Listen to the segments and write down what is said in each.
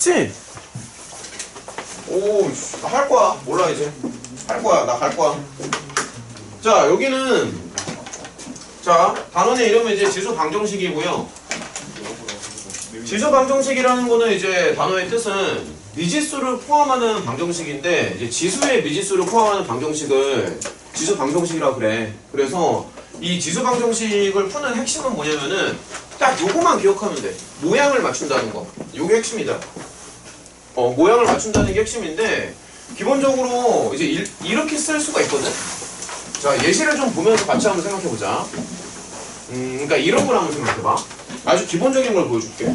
지? 오, 할 거야. 몰라, 이제. 할 거야. 나 갈 거야. 자, 여기는, 자, 단원의 이름은 이제 지수 방정식이고요. 지수 방정식이라는 거는 이제 단어의 뜻은 미지수를 포함하는 방정식인데, 이제 지수의 미지수를 포함하는 방정식을 지수 방정식이라고 그래. 그래서 이 지수 방정식을 푸는 핵심은 뭐냐면은, 딱 요거만 기억하면 돼. 모양을 맞춘다는 거. 요게 핵심이다. 모양을 맞춘다는 게 핵심인데, 기본적으로 이제 이렇게 쓸 수가 있거든? 자, 예시를 좀 보면서 같이 한번 생각해보자. 그러니까 이런 걸 한번 생각해봐. 아주 기본적인 걸 보여줄게.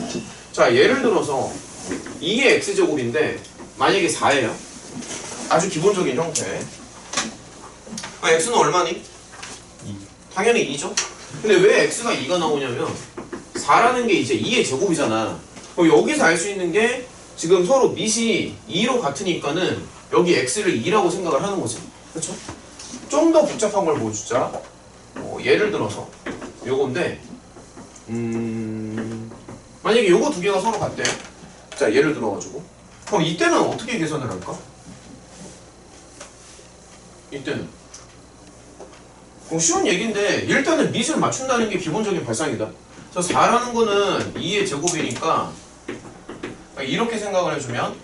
자, 예를 들어서 2의 x제곱인데, 만약에 4예요. 아주 기본적인 형태. x는 얼마니? 2. 당연히 2죠? 근데 왜 x가 2가 나오냐면, 4라는 게 이제 2의 제곱이잖아. 그럼 여기서 알 수 있는 게, 지금 서로 밑이 2로 같으니까는 여기 x를 2라고 생각을 하는 거지. 그렇죠? 좀 더 복잡한 걸 보여주자. 예를 들어서 요건데 만약에 요거 두 개가 서로 같대. 자, 예를 들어가지고 그럼 이때는 어떻게 계산을 할까? 이때는 쉬운 얘기인데 일단은 밑을 맞춘다는 게 기본적인 발상이다. 그래서 4라는 거는 2의 제곱이니까 이렇게 생각을 해주면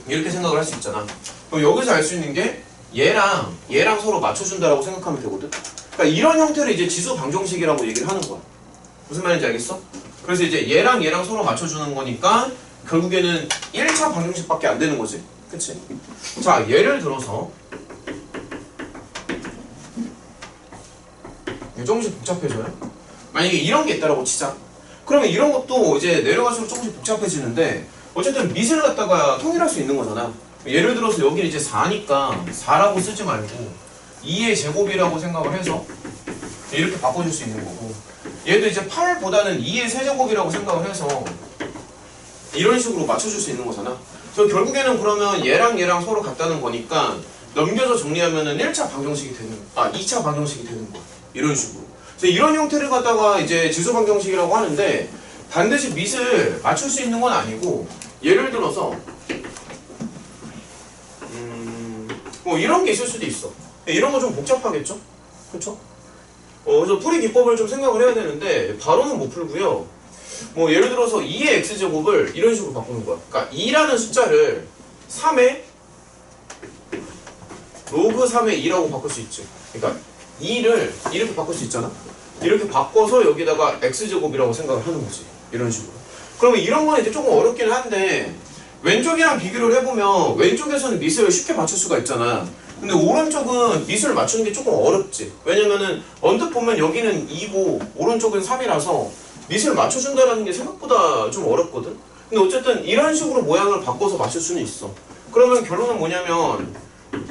이렇게 생각을 할 수 있잖아. 그럼 여기서 알 수 있는 게 얘랑 서로 맞춰준다라고 생각하면 되거든. 그러니까 이런 형태를 이제 지수 방정식이라고 얘기를 하는 거야. 무슨 말인지 알겠어? 그래서 이제 얘랑 서로 맞춰주는 거니까 결국에는 1차 방정식밖에 안 되는 거지. 그치? 자, 예를 들어서 조금씩 복잡해져요. 만약에 이런 게 있다라고 치자. 그러면 이런 것도 이제 내려갈수록 조금씩 복잡해지는데 어쨌든 밑을 갖다가 통일할 수 있는 거잖아. 예를 들어서 여기는 이제 4니까 4라고 쓰지 말고 2의 제곱이라고 생각을 해서 이렇게 바꿔줄 수 있는 거고, 얘도 이제 8보다는 2의 세제곱이라고 생각을 해서 이런 식으로 맞춰줄 수 있는 거잖아. 그래서 결국에는 그러면 얘랑 서로 같다는 거니까 넘겨서 정리하면은 1차 방정식이 되는, 2차 방정식이 되는 거야. 이런 식으로. 그래서 이런 형태를 갖다가 이제 지수 방정식이라고 하는데 반드시 밑을 맞출 수 있는 건 아니고, 예를 들어서 뭐 이런 게 있을 수도 있어. 이런 거 좀 복잡하겠죠? 그렇죠? 그래서 풀이 기법을 좀 생각을 해야 되는데 바로는 못 풀고요. 뭐 예를 들어서 2의 x제곱을 이런 식으로 바꾸는 거야. 그러니까 2라는 숫자를 3의 로그 3의 2라고 바꿀 수 있지. 그러니까 2를 이렇게 바꿀 수 있잖아. 이렇게 바꿔서 여기다가 x제곱이라고 생각을 하는 거지. 이런 식으로. 그러면 이런 건 이제 조금 어렵긴 한데 왼쪽이랑 비교를 해보면 왼쪽에서는 밑을 쉽게 맞출 수가 있잖아. 근데 오른쪽은 밑을 맞추는 게 조금 어렵지. 왜냐면은 언뜻 보면 여기는 2고 오른쪽은 3이라서 밑을 맞춰준다는 게 생각보다 좀 어렵거든. 근데 어쨌든 이런 식으로 모양을 바꿔서 맞출 수는 있어. 그러면 결론은 뭐냐면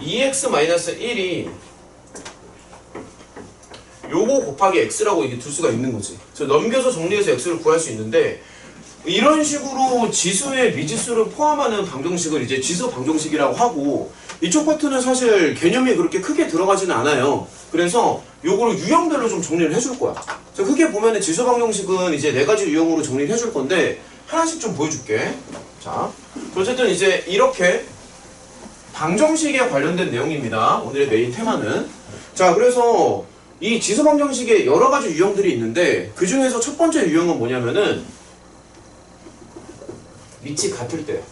2x-1이 요거 곱하기 x라고 이게 둘 수가 있는 거지. 그래서 넘겨서 정리해서 x를 구할 수 있는데, 이런 식으로 지수의 미지수를 포함하는 방정식을 이제 지수 방정식이라고 하고, 이쪽 파트는 사실 개념이 그렇게 크게 들어가지는 않아요. 그래서 요거를 유형별로 좀 정리를 해줄 거야. 그래서 크게 보면은 지수 방정식은 이제 4가지 유형으로 정리를 해줄 건데 하나씩 좀 보여줄게. 자, 어쨌든 이제 이렇게 방정식에 관련된 내용입니다. 오늘의 메인 테마는. 자, 그래서 이 지수 방정식에 여러 가지 유형들이 있는데 그 중에서 첫 번째 유형은 뭐냐면은 밑이 같을 때.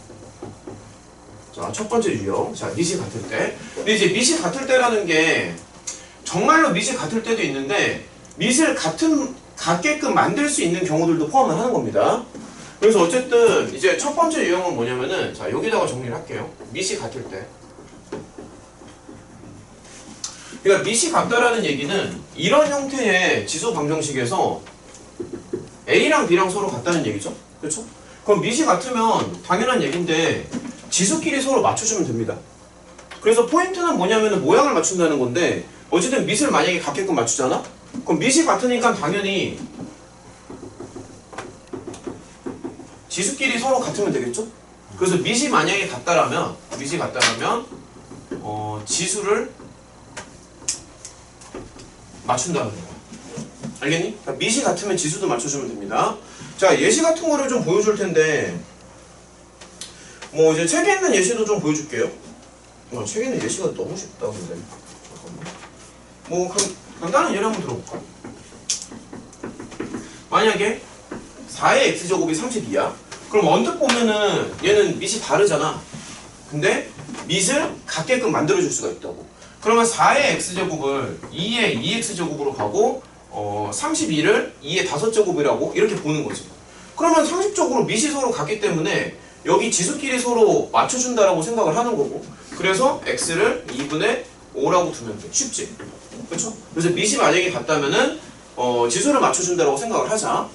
자, 첫 번째 유형. 자, 밑이 같을 때. 근데 이제 밑이 같을 때라는 게 정말로 밑이 같을 때도 있는데 밑을 같게끔 만들 수 있는 경우들도 포함을 하는 겁니다. 그래서 어쨌든 이제 첫 번째 유형은 뭐냐면은, 자, 여기다가 정리를 할게요. 밑이 같을 때. 그러니까 밑이 같다라는 얘기는 이런 형태의 지수 방정식에서 A랑 B랑 서로 같다는 얘기죠. 그렇죠? 그럼 밑이 같으면 당연한 얘기인데 지수끼리 서로 맞춰주면 됩니다. 그래서 포인트는 뭐냐면 모양을 맞춘다는 건데, 어쨌든 밑을 만약에 같게끔 맞추잖아? 그럼 밑이 같으니까 당연히 지수끼리 서로 같으면 되겠죠? 그래서 밑이 만약에 같다라면 지수를 맞춘다는 거야. 알겠니? 그러니까 밑이 같으면 지수도 맞춰주면 됩니다. 자, 예시 같은 거를 좀 보여줄 텐데, 뭐 이제 책에 있는 예시도 좀 보여줄게요. 책에 있는 예시가 너무 쉽다, 근데. 잠깐만. 뭐 간단한 예를 한번 들어볼까? 만약에 4의 x제곱이 32야. 그럼 언뜻 보면은 얘는 밑이 다르잖아. 근데 밑을 같게끔 만들어줄 수가 있다고. 그러면 4의 x제곱을 2의 2x제곱으로 가고 32를 2의 5제곱이라고 이렇게 보는 거지. 그러면 상식적으로 밑이 서로 같기 때문에 여기 지수끼리 서로 맞춰준다라고 생각을 하는 거고, 그래서 x를 2분의 5라고 두면 돼. 쉽지? 그렇죠? 그래서 밑이 만약에 같다면은 지수를 맞춰준다라고 생각을 하자.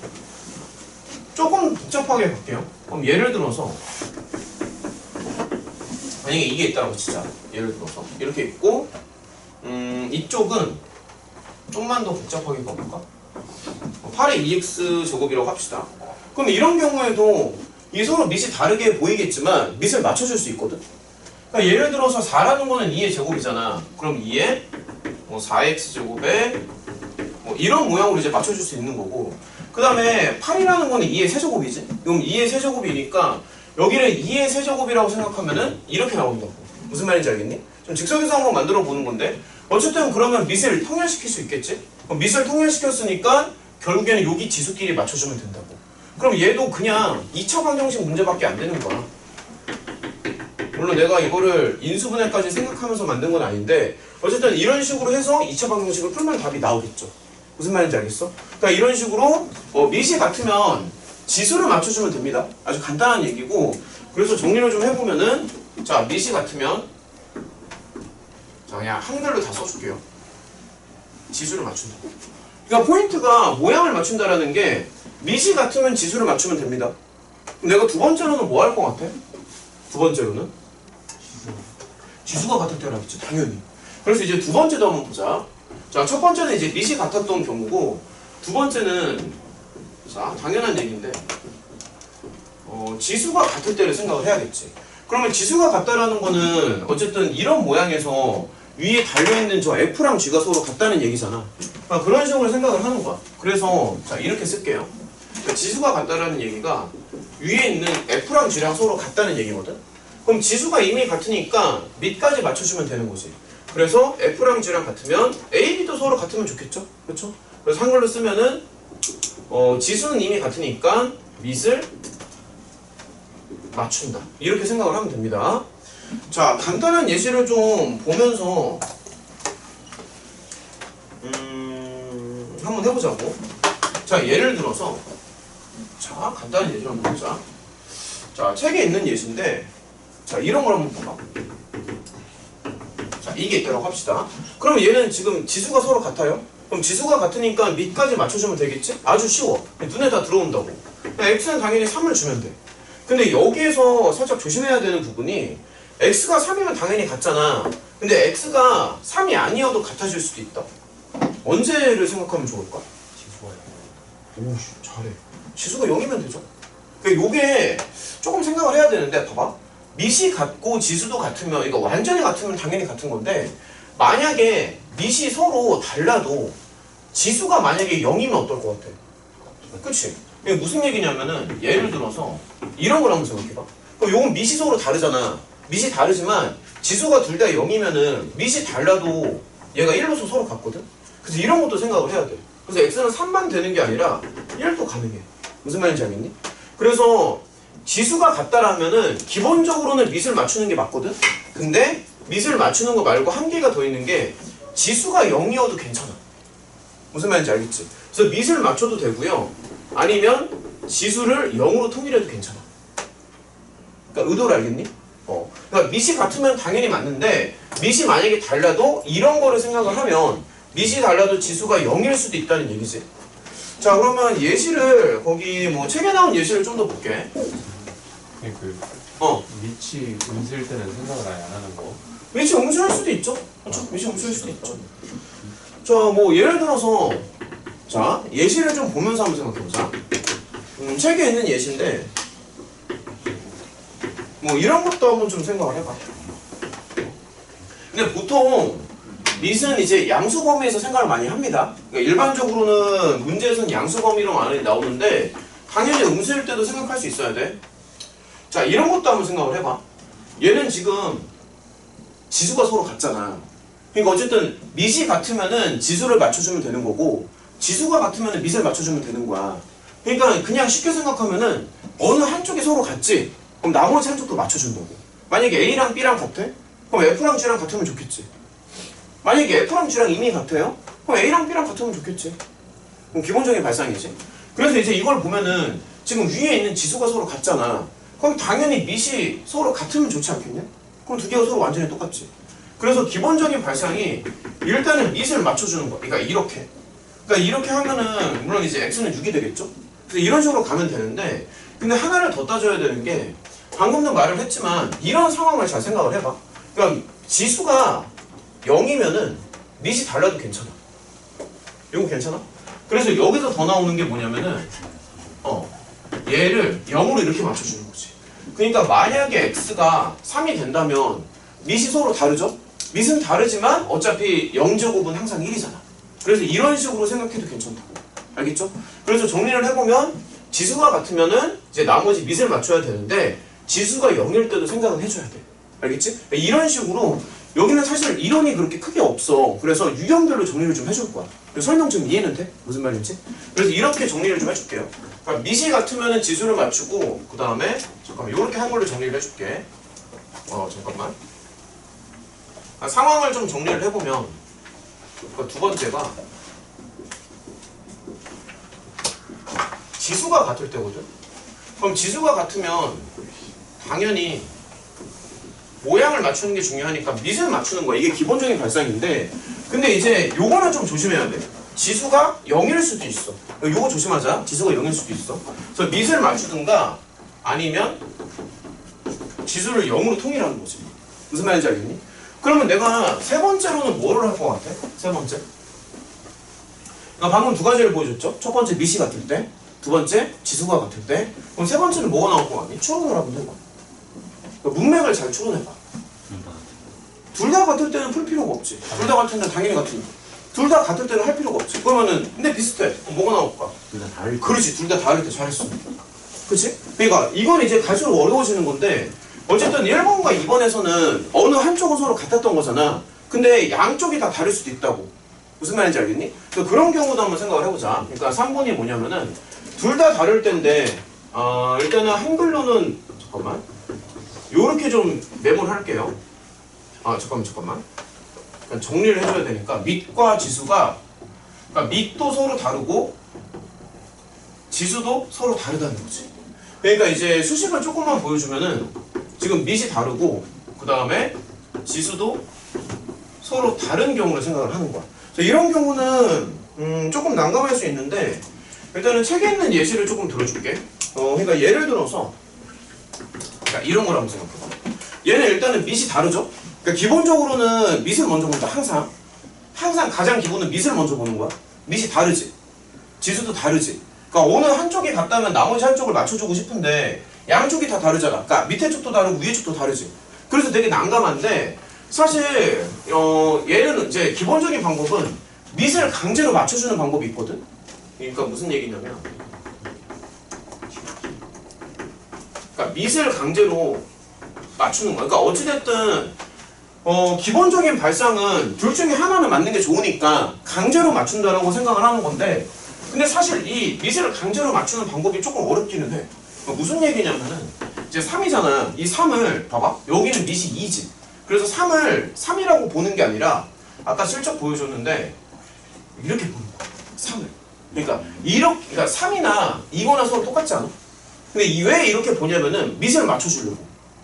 조금 복잡하게 갈게요. 그럼 예를 들어서 만약에 이게 있다라고 치자. 예를 들어서 이렇게 있고 이쪽은 좀만 더 복잡하게 가볼까? 8의 2x 제곱이라고 합시다. 그럼 이런 경우에도 이 서로 밑이 다르게 보이겠지만 밑을 맞춰줄 수 있거든. 그러니까 예를 들어서 4라는 거는 2의 제곱이잖아. 그럼 2의 4x 제곱에 이런 모양으로 이제 맞춰줄 수 있는 거고, 그 다음에 8이라는 거는 2의 세제곱이지. 그럼 2의 세제곱이니까 여기를 2의 세제곱이라고 생각하면은 이렇게 나온다고. 무슨 말인지 알겠니? 좀 직선에서 한번 만들어 보는 건데, 어쨌든 그러면 밑을 통일시킬 수 있겠지? 그럼 밑을 통일시켰으니까 결국에는 여기 지수끼리 맞춰주면 된다고. 그럼 얘도 그냥 2차 방정식 문제밖에 안 되는 거야. 물론 내가 이거를 인수분해까지 생각하면서 만든 건 아닌데, 어쨌든 이런 식으로 해서 2차 방정식을 풀면 답이 나오겠죠. 무슨 말인지 알겠어? 그러니까 이런 식으로 밑이 같으면 지수를 맞춰주면 됩니다. 아주 간단한 얘기고, 그래서 정리를 좀 해보면은, 자, 밑이 같으면, 자, 그냥 한글로 다 써줄게요. 지수를 맞춘다. 그러니까 포인트가 모양을 맞춘다라는 게 밑이 같으면 지수를 맞추면 됩니다. 그럼 내가 두 번째로는 뭐 할 것 같아? 두 번째로는? 지수가 같을 때라겠지, 당연히. 그래서 이제 두 번째도 한번 보자. 자, 첫 번째는 이제 밑이 같았던 경우고, 두 번째는, 자, 당연한 얘기인데, 지수가 같을 때를 생각을 해야겠지. 그러면 지수가 같다라는 거는 어쨌든 이런 모양에서 위에 달려있는 저 F랑 G가 서로 같다는 얘기잖아. 그러니까 그런 식으로 생각을 하는 거야. 그래서 자, 이렇게 쓸게요. 그러니까 지수가 같다라는 얘기가 위에 있는 F랑 G랑 서로 같다는 얘기거든. 그럼 지수가 이미 같으니까 밑까지 맞춰주면 되는 거지. 그래서 F랑 G랑 같으면 A, B도 서로 같으면 좋겠죠? 그렇죠? 그래서 한글로 쓰면은 지수는 이미 같으니까 밑을 맞춘다. 이렇게 생각을 하면 됩니다. 자, 간단한 예시를 좀 보면서 한번 해보자고. 자, 예를 들어서 자, 간단한 예시를 한번 보자. 자, 책에 있는 예시인데, 자, 이런 걸 한번 봐봐. 자, 이게 있다고 합시다. 그럼 얘는 지금 지수가 서로 같아요? 그럼 지수가 같으니까 밑까지 맞춰주면 되겠지? 아주 쉬워. 눈에 다 들어온다고. x는 당연히 3을 주면 돼. 근데 여기에서 살짝 조심해야 되는 부분이, x가 3이면 당연히 같잖아. 근데 x가 3이 아니어도 같아질 수도 있다. 언제를 생각하면 좋을까? 지수가요. 오, 잘해. 지수가 0이면 되죠. 그러니까 요게 조금 생각을 해야 되는데, 봐봐. 밑이 같고 지수도 같으면, 이거 완전히 같으면 당연히 같은 건데, 만약에 밑이 서로 달라도 지수가 만약에 0이면 어떨 것 같아? 그치? 이게 무슨 얘기냐면은, 예를 들어서 이런 걸 한번 생각해봐. 그럼 요건 밑이 서로 다르잖아. 밑이 다르지만 지수가 둘 다 0이면은 밑이 달라도 얘가 1로서 서로 같거든? 그래서 이런 것도 생각을 해야 돼. 그래서 x는 3만 되는 게 아니라 1도 가능해. 무슨 말인지 알겠니? 그래서 지수가 같다라면은 기본적으로는 밑을 맞추는 게 맞거든? 근데 밑을 맞추는 거 말고 한 개가 더 있는 게, 지수가 0이어도 괜찮아. 무슨 말인지 알겠지? 그래서 밑을 맞춰도 되고요. 아니면 지수를 0으로 통일해도 괜찮아. 그러니까 의도를 알겠니? 그러니까 밑이 같으면 당연히 맞는데, 밑이 만약에 달라도 이런 거를 생각을 하면 밑이 달라도 지수가 0일 수도 있다는 얘기지. 자, 그러면 예시를 거기 뭐 책에 나온 예시를 좀 더 볼게. 밑이 음수일 때는 생각을 아예 안 하는 거. 밑이 음수일 수도 있죠. 그렇죠? 밑이 음수일 수도 있죠. 자, 뭐 예를 들어서, 자, 예시를 좀 보면서 한번 생각해보자. 책에 있는 예시인데, 뭐 이런 것도 한번 좀 생각을 해봐. 근데 보통 밑은 이제 양수 범위에서 생각을 많이 합니다. 그러니까 일반적으로는 문제에서는 양수 범위로 많이 나오는데, 당연히 음수일 때도 생각할 수 있어야 돼. 자, 이런 것도 한번 생각을 해봐. 얘는 지금 지수가 서로 같잖아. 그러니까 어쨌든 밑이 같으면은 지수를 맞춰주면 되는 거고, 지수가 같으면은 밑을 맞춰주면 되는 거야. 그러니까 그냥 쉽게 생각하면은 어느 한쪽이 서로 같지? 그럼 나머지 한쪽도 맞춰준다고. 만약에 A랑 B랑 같아? 그럼 F랑 G랑 같으면 좋겠지. 만약에 F랑 G랑 이미 같아요? 그럼 A랑 B랑 같으면 좋겠지. 그럼 기본적인 발상이지. 그래서 이제 이걸 보면은 지금 위에 있는 지수가 서로 같잖아. 그럼 당연히 밑이 서로 같으면 좋지 않겠냐? 그럼 두 개가 서로 완전히 똑같지. 그래서 기본적인 발상이 일단은 밑을 맞춰주는 거야. 그러니까 이렇게. 그러니까 이렇게 하면은 물론 이제 x는 6이 되겠죠? 그래서 이런 식으로 가면 되는데, 근데 하나를 더 따져야 되는 게, 방금도 말을 했지만 이런 상황을 잘 생각을 해봐. 그러니까 지수가 0이면은 밑이 달라도 괜찮아. 이거 괜찮아? 그래서 여기서 더 나오는 게 뭐냐면은 얘를 0으로 이렇게 맞춰주는 거지. 그러니까 만약에 x가 3이 된다면 밑이 서로 다르죠? 밑은 다르지만 어차피 0제곱은 항상 1이잖아. 그래서 이런 식으로 생각해도 괜찮다고. 알겠죠? 그래서 정리를 해보면 지수가 같으면은 이제 나머지 밑을 맞춰야 되는데 지수가 0일 때도 생각은 해줘야 돼. 알겠지? 이런 식으로 여기는 사실 이론이 그렇게 크게 없어. 그래서 유형별로 정리를 좀 해줄 거야. 설명 좀 이해는 돼? 무슨 말인지? 그래서 이렇게 정리를 좀 해줄게요. 그러니까 밑이 같으면은 지수를 맞추고, 그 다음에 잠깐만 이렇게 한 걸로 정리를 해줄게. 잠깐만. 상황을 좀 정리를 해보면, 그러니까 두 번째가 지수가 같을 때거든. 그럼 지수가 같으면 당연히 모양을 맞추는 게 중요하니까 밑을 맞추는 거야. 이게 기본적인 발상인데, 근데 이제 요거는 좀 조심해야 돼. 지수가 0일 수도 있어. 요거 조심하자. 지수가 0일 수도 있어. 그래서 밑을 맞추든가 아니면 지수를 0으로 통일하는 거지. 무슨 말인지 알겠니? 그러면 내가 세 번째로는 뭐를 할 것 같아? 세 번째. 그러니까 방금 두 가지를 보여줬죠? 첫 번째 밑이 같을 때, 두 번째 지수가 같을 때. 그럼 세 번째는 뭐가 나올 것 같니? 추론을 하면 돼. 그러니까 문맥을 잘 추론해봐. 둘 다 같을 때는 풀 필요가 없지. 둘 다 같을 때는 당연히 같으니까. 둘 다 같을 때는 할 필요가 없지. 그러면은 근데 비슷해. 그럼 뭐가 나올까? 둘 다 다를 때. 그렇지. 둘 다 다를 때 잘했어. 그치? 그러니까 이건 이제 갈수록 어려워지는 건데, 어쨌든 1번과 2번에서는 어느 한쪽은 서로 같았던 거잖아. 근데 양쪽이 다 다를 수도 있다고. 무슨 말인지 알겠니? 그래서 그런 경우도 한번 생각을 해보자. 그러니까 3번이 뭐냐면은 둘 다 다를 때인데, 일단은 한글로는 잠깐만 요렇게 좀 메모를 할게요. 잠깐만. 그러니까 정리를 해줘야 되니까 밑과 지수가, 그러니까 밑도 서로 다르고 지수도 서로 다르다는 거지. 그러니까 이제 수식을 조금만 보여주면은 지금 밑이 다르고 그 다음에 지수도 서로 다른 경우를 생각을 하는 거야. 이런 경우는 조금 난감할 수 있는데, 일단은 책에 있는 예시를 조금 들어줄게. 그러니까 예를 들어서 이런 걸 한번 생각해봐. 얘는 일단은 밑이 다르죠? 그러니까 기본적으로는 밑을 먼저 본다. 항상 가장 기본은 밑을 먼저 보는 거야. 밑이 다르지? 지수도 다르지? 그러니까 어느 한쪽이 같다면 나머지 한쪽을 맞춰주고 싶은데 양쪽이 다 다르잖아. 그러니까 밑에 쪽도 다르고 위에 쪽도 다르지. 그래서 되게 난감한데, 사실 얘는 이제 기본적인 방법은 밑을 강제로 맞춰주는 방법이 있거든. 그러니까 무슨 얘기냐면, 그러니까 밑을 강제로 맞추는 거야. 그러니까 어찌됐든 기본적인 발상은 둘 중에 하나는 맞는 게 좋으니까 강제로 맞춘다라고 생각을 하는 건데, 근데 사실 이 밑을 강제로 맞추는 방법이 조금 어렵기는 해. 그러니까 무슨 얘기냐면은 이제 3이잖아. 이 3을 봐봐. 여기는 밑이 2지. 그래서 3을 3이라고 보는 게 아니라 아까 슬쩍 보여줬는데 이렇게 보는 거야. 3을. 그러니까 그러니까 3이나 2거나 서로 똑같지 않아? 근데 왜 이렇게 보냐면은 밑을 맞춰주려고.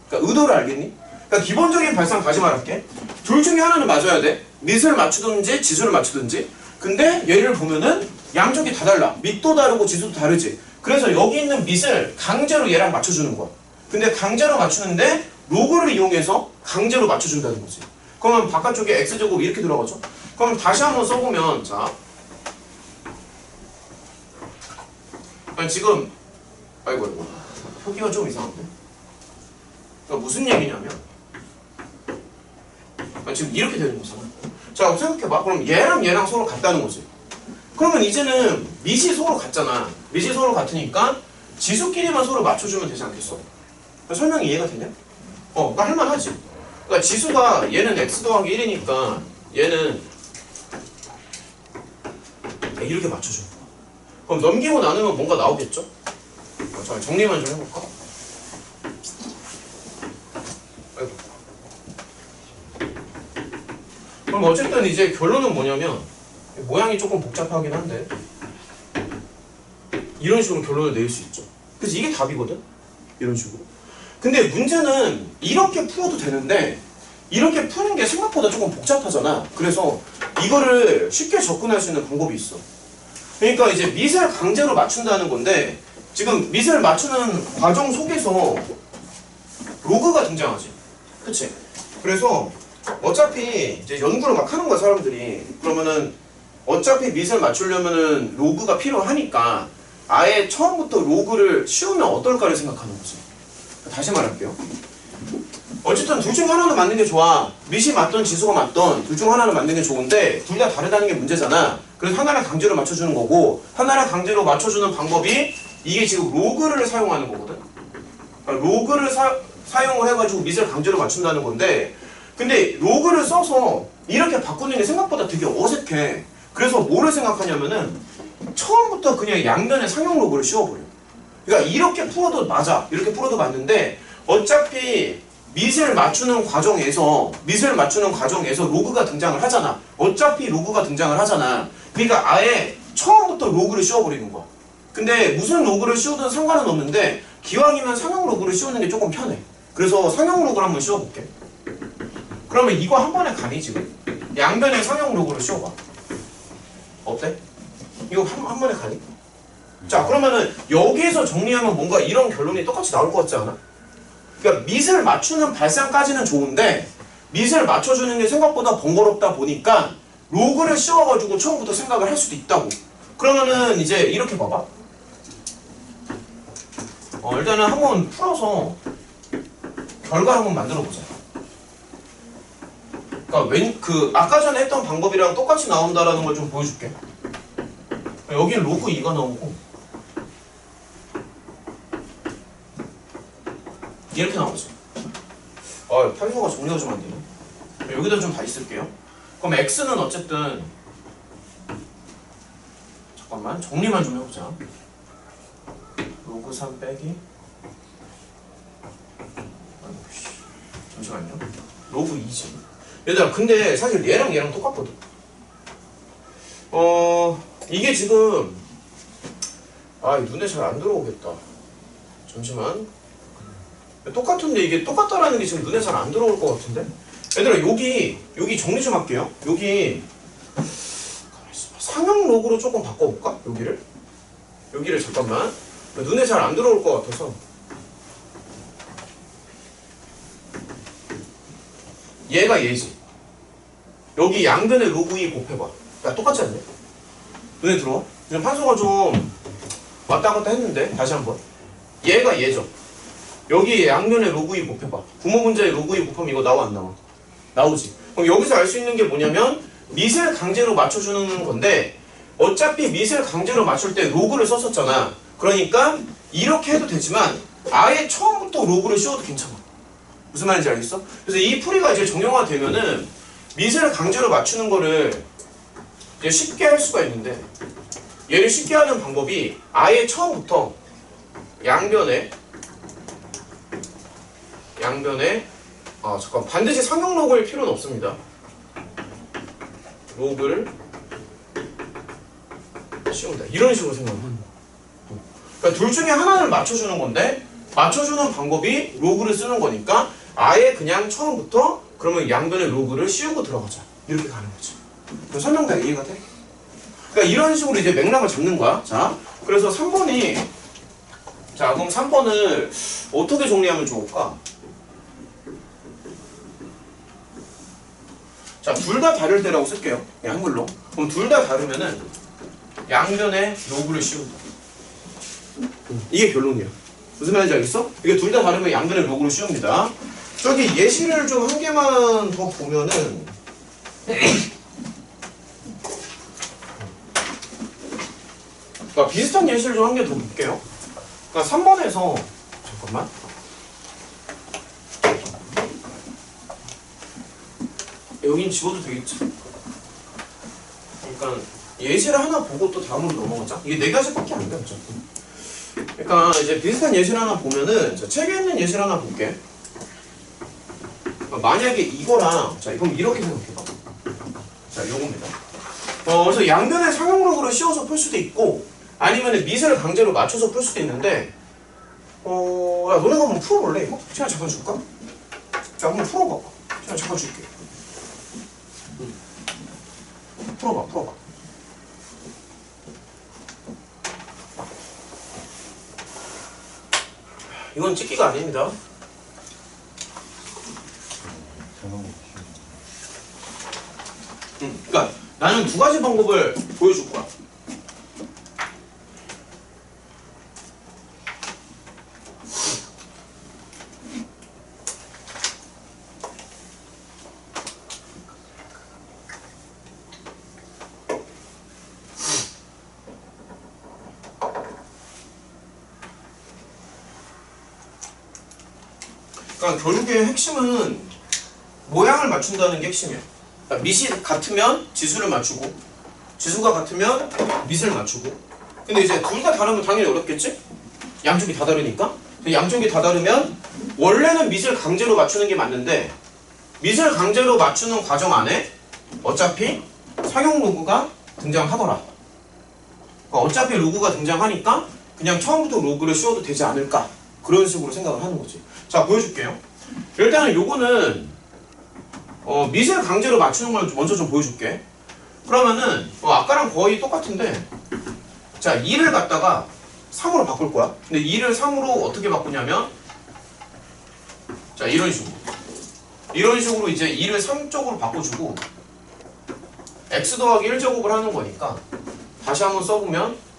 그러니까 의도를 알겠니? 그러니까 기본적인 발상 다시 말할게. 둘 중에 하나는 맞아야 돼. 밑을 맞추든지 지수를 맞추든지. 근데 얘를 보면은 양쪽이 다 달라. 밑도 다르고 지수도 다르지. 그래서 여기 있는 밑을 강제로 얘랑 맞춰주는 거야. 근데 강제로 맞추는데 로그를 이용해서 강제로 맞춰준다는 거지. 그러면 바깥쪽에 x제곱 이렇게 들어가죠. 그럼 다시 한번 써보면, 자, 지금 아이고 표기가 좀 이상한데. 그러니까 무슨 얘기냐면, 지금 이렇게 되는 거잖아. 자, 생각해봐. 그럼 얘랑 서로 같다는 거지. 그러면 이제는 밑이 서로 같잖아. 밑이 서로 같으니까 지수끼리만 서로 맞춰주면 되지 않겠어? 설명이 이해가 되냐? 그러니까 할만하지. 그러니까 지수가 얘는 x 더하기 1이니까 얘는 이렇게 맞춰줘. 그럼 넘기고 나누면 뭔가 나오겠죠? 자, 정리만 좀 해볼까? 아이고. 그럼 어쨌든 이제 결론은 뭐냐면 모양이 조금 복잡하긴 한데 이런 식으로 결론을 내릴 수 있죠. 그래서 이게 답이거든? 이런 식으로. 근데 문제는 이렇게 풀어도 되는데 이렇게 푸는 게 생각보다 조금 복잡하잖아. 그래서 이거를 쉽게 접근할 수 있는 방법이 있어. 그러니까 이제 밑을 강제로 맞춘다는 건데 지금 밑을 맞추는 과정 속에서 로그가 등장하지. 그치? 그래서 어차피 이제 연구를 막 하는 거야, 사람들이. 그러면은 어차피 밑을 맞추려면은 로그가 필요하니까 아예 처음부터 로그를 씌우면 어떨까를 생각하는 거지. 다시 말할게요. 어쨌든 둘 중 하나는 맞는 게 좋아. 밑이 맞던 지수가 맞던 둘 중 하나는 맞는 게 좋은데 둘 다 다르다는 게 문제잖아. 그래서 하나를 강제로 맞춰주는 거고 하나를 강제로 맞춰주는 방법이 이게 지금 로그를 사용하는 거거든. 그러니까 로그를 사용을 해가지고 밑을 강제로 맞춘다는 건데 근데 로그를 써서 이렇게 바꾸는 게 생각보다 되게 어색해. 그래서 뭐를 생각하냐면은 처음부터 그냥 양변에 상용 로그를 씌워버려. 그러니까 이렇게 풀어도 맞아. 이렇게 풀어도 맞는데 어차피 밑을 맞추는 과정에서 로그가 등장을 하잖아. 어차피 로그가 등장을 하잖아. 그러니까 아예 처음부터 로그를 씌워버리는 거야. 근데 무슨 로그를 씌우든 상관은 없는데 기왕이면 상용 로그를 씌우는 게 조금 편해. 그래서 상용 로그를 한번 씌워볼게. 그러면 이거 한 번에 가니 지금? 양변에 상용 로그를 씌워봐. 어때? 이거 한 번에 가니? 자, 그러면은 여기에서 정리하면 뭔가 이런 결론이 똑같이 나올 것 같지 않아? 그러니까 밑을 맞추는 발상까지는 좋은데 밑을 맞춰주는 게 생각보다 번거롭다 보니까 로그를 씌워가지고 처음부터 생각을 할 수도 있다고. 그러면은 이제 이렇게 봐봐. 일단은 한번 풀어서 결과 한번 만들어 보자. 그러니까 아까 전에 했던 방법이랑 똑같이 나온다라는 걸 좀 보여줄게. 여기는 로그 2가 나오고 이렇게 나오죠. 탄소가 정리가 좀 안 되네. 여기다 좀 다 있을게요. 그럼 x는 어쨌든 잠깐만 정리만 좀 해보자. 로그 3 빼기 잠시만요. 로그 2지. 얘들아 근데 사실 얘랑 똑같거든. 이게 지금 눈에 잘 안 들어오겠다. 잠시만. 똑같은데 이게 똑같다라는 게 지금 눈에 잘 안 들어올 것 같은데? 얘들아 여기 정리 좀 할게요. 여기 상형 로그로 조금 바꿔볼까? 여기를 잠깐만. 눈에 잘 안 들어올 것 같아서 얘가 얘지. 여기 양변에 로그 2 곱해봐. 야 똑같지 않냐? 눈에 들어와? 지금 판소가 좀 왔다 갔다 했는데 다시 한번. 얘가 얘죠. 여기 양변에 로그 2 곱해봐. 부모 분자에 로그 2 곱하면 이거 나와 안 나와? 나오지. 그럼 여기서 알 수 있는 게 뭐냐면 밑을 강제로 맞춰주는 건데 어차피 밑을 강제로 맞출 때 로그를 썼었잖아. 그러니까 이렇게 해도 되지만 아예 처음부터 로그를 씌워도 괜찮아. 무슨 말인지 알겠어? 그래서 이 풀이가 이제 정형화되면은 밑을 강제로 맞추는 거를 이제 쉽게 할 수가 있는데 얘를 쉽게 하는 방법이 아예 처음부터 양변에 잠깐 반드시 상용 로그일 필요는 없습니다. 로그를 씌운다. 이런 식으로 생각하면 그러니까 둘 중에 하나를 맞춰주는 건데 맞춰주는 방법이 로그를 쓰는 거니까 아예 그냥 처음부터 그러면 양변에 로그를 씌우고 들어가자. 이렇게 가는 거지. 설명 다 이해가 돼? 그러니까 이런 식으로 이제 맥락을 잡는 거야. 자, 그래서 3번이 자, 그럼 3번을 어떻게 정리하면 좋을까? 자, 둘 다 다를 때라고 쓸게요. 그냥 한글로. 그럼 둘 다 다르면은 양변에 로그를 씌운다. 이게 결론이야. 무슨 말인지 알겠어? 이게 둘 다 다르면 양변에 로그를 씌웁니다. 저기 예시를 좀 한 개만 더 보면은 그러니까 비슷한 예시를 좀 한 개 더 볼게요. 그러니까 3번에서 잠깐만. 여긴 지워도 되겠지? 그러니까 예시를 하나 보고 또 다음으로 넘어가자. 이게 4가지밖에 안 돼, 어차피. 그러니까 이제 비슷한 예시를 하나 보면은 자, 책에 있는 예시를 하나 볼게. 그러니까 만약에 이거랑 자, 그럼 이렇게 생각해봐. 자, 요겁니다. 그래서 양변을 상용록으로 씌워서 풀 수도 있고 아니면 밑을 강제로 맞춰서 풀 수도 있는데 야, 너네가 한번 풀어볼래, 이거? 시간 잠깐 줄까? 자, 한번 풀어봐. 시간 잠깐 줄게. 풀어봐. 이건 찍기가 아닙니다. 그러니까 나는 2가지 방법을 보여줄 거야. 그러니까 결국에 핵심은 모양을 맞춘다는 게 핵심이야. 그러니까 밑이 같으면 지수를 맞추고 지수가 같으면 밑을 맞추고. 근데 이제 둘 다 다르면 당연히 어렵겠지? 양쪽이 다 다르니까. 양쪽이 다 다르면 원래는 밑을 강제로 맞추는 게 맞는데 밑을 강제로 맞추는 과정 안에 어차피 상용 로그가 등장하더라. 그러니까 어차피 로그가 등장하니까 그냥 처음부터 로그를 씌워도 되지 않을까, 그런 식으로 생각을 하는 거지. 자, 보여줄게요. 일단은 요거는 밑을 강제로 맞추는 걸 먼저 좀 보여줄게. 그러면은 아까랑 거의 똑같은데 자, 2를 갖다가 3으로 바꿀 거야. 근데 2를 3으로 어떻게 바꾸냐면 자, 이런 식으로 이제 2를 3쪽으로 바꿔주고 x 더하기 1제곱을 하는 거니까 다시 한번 써보면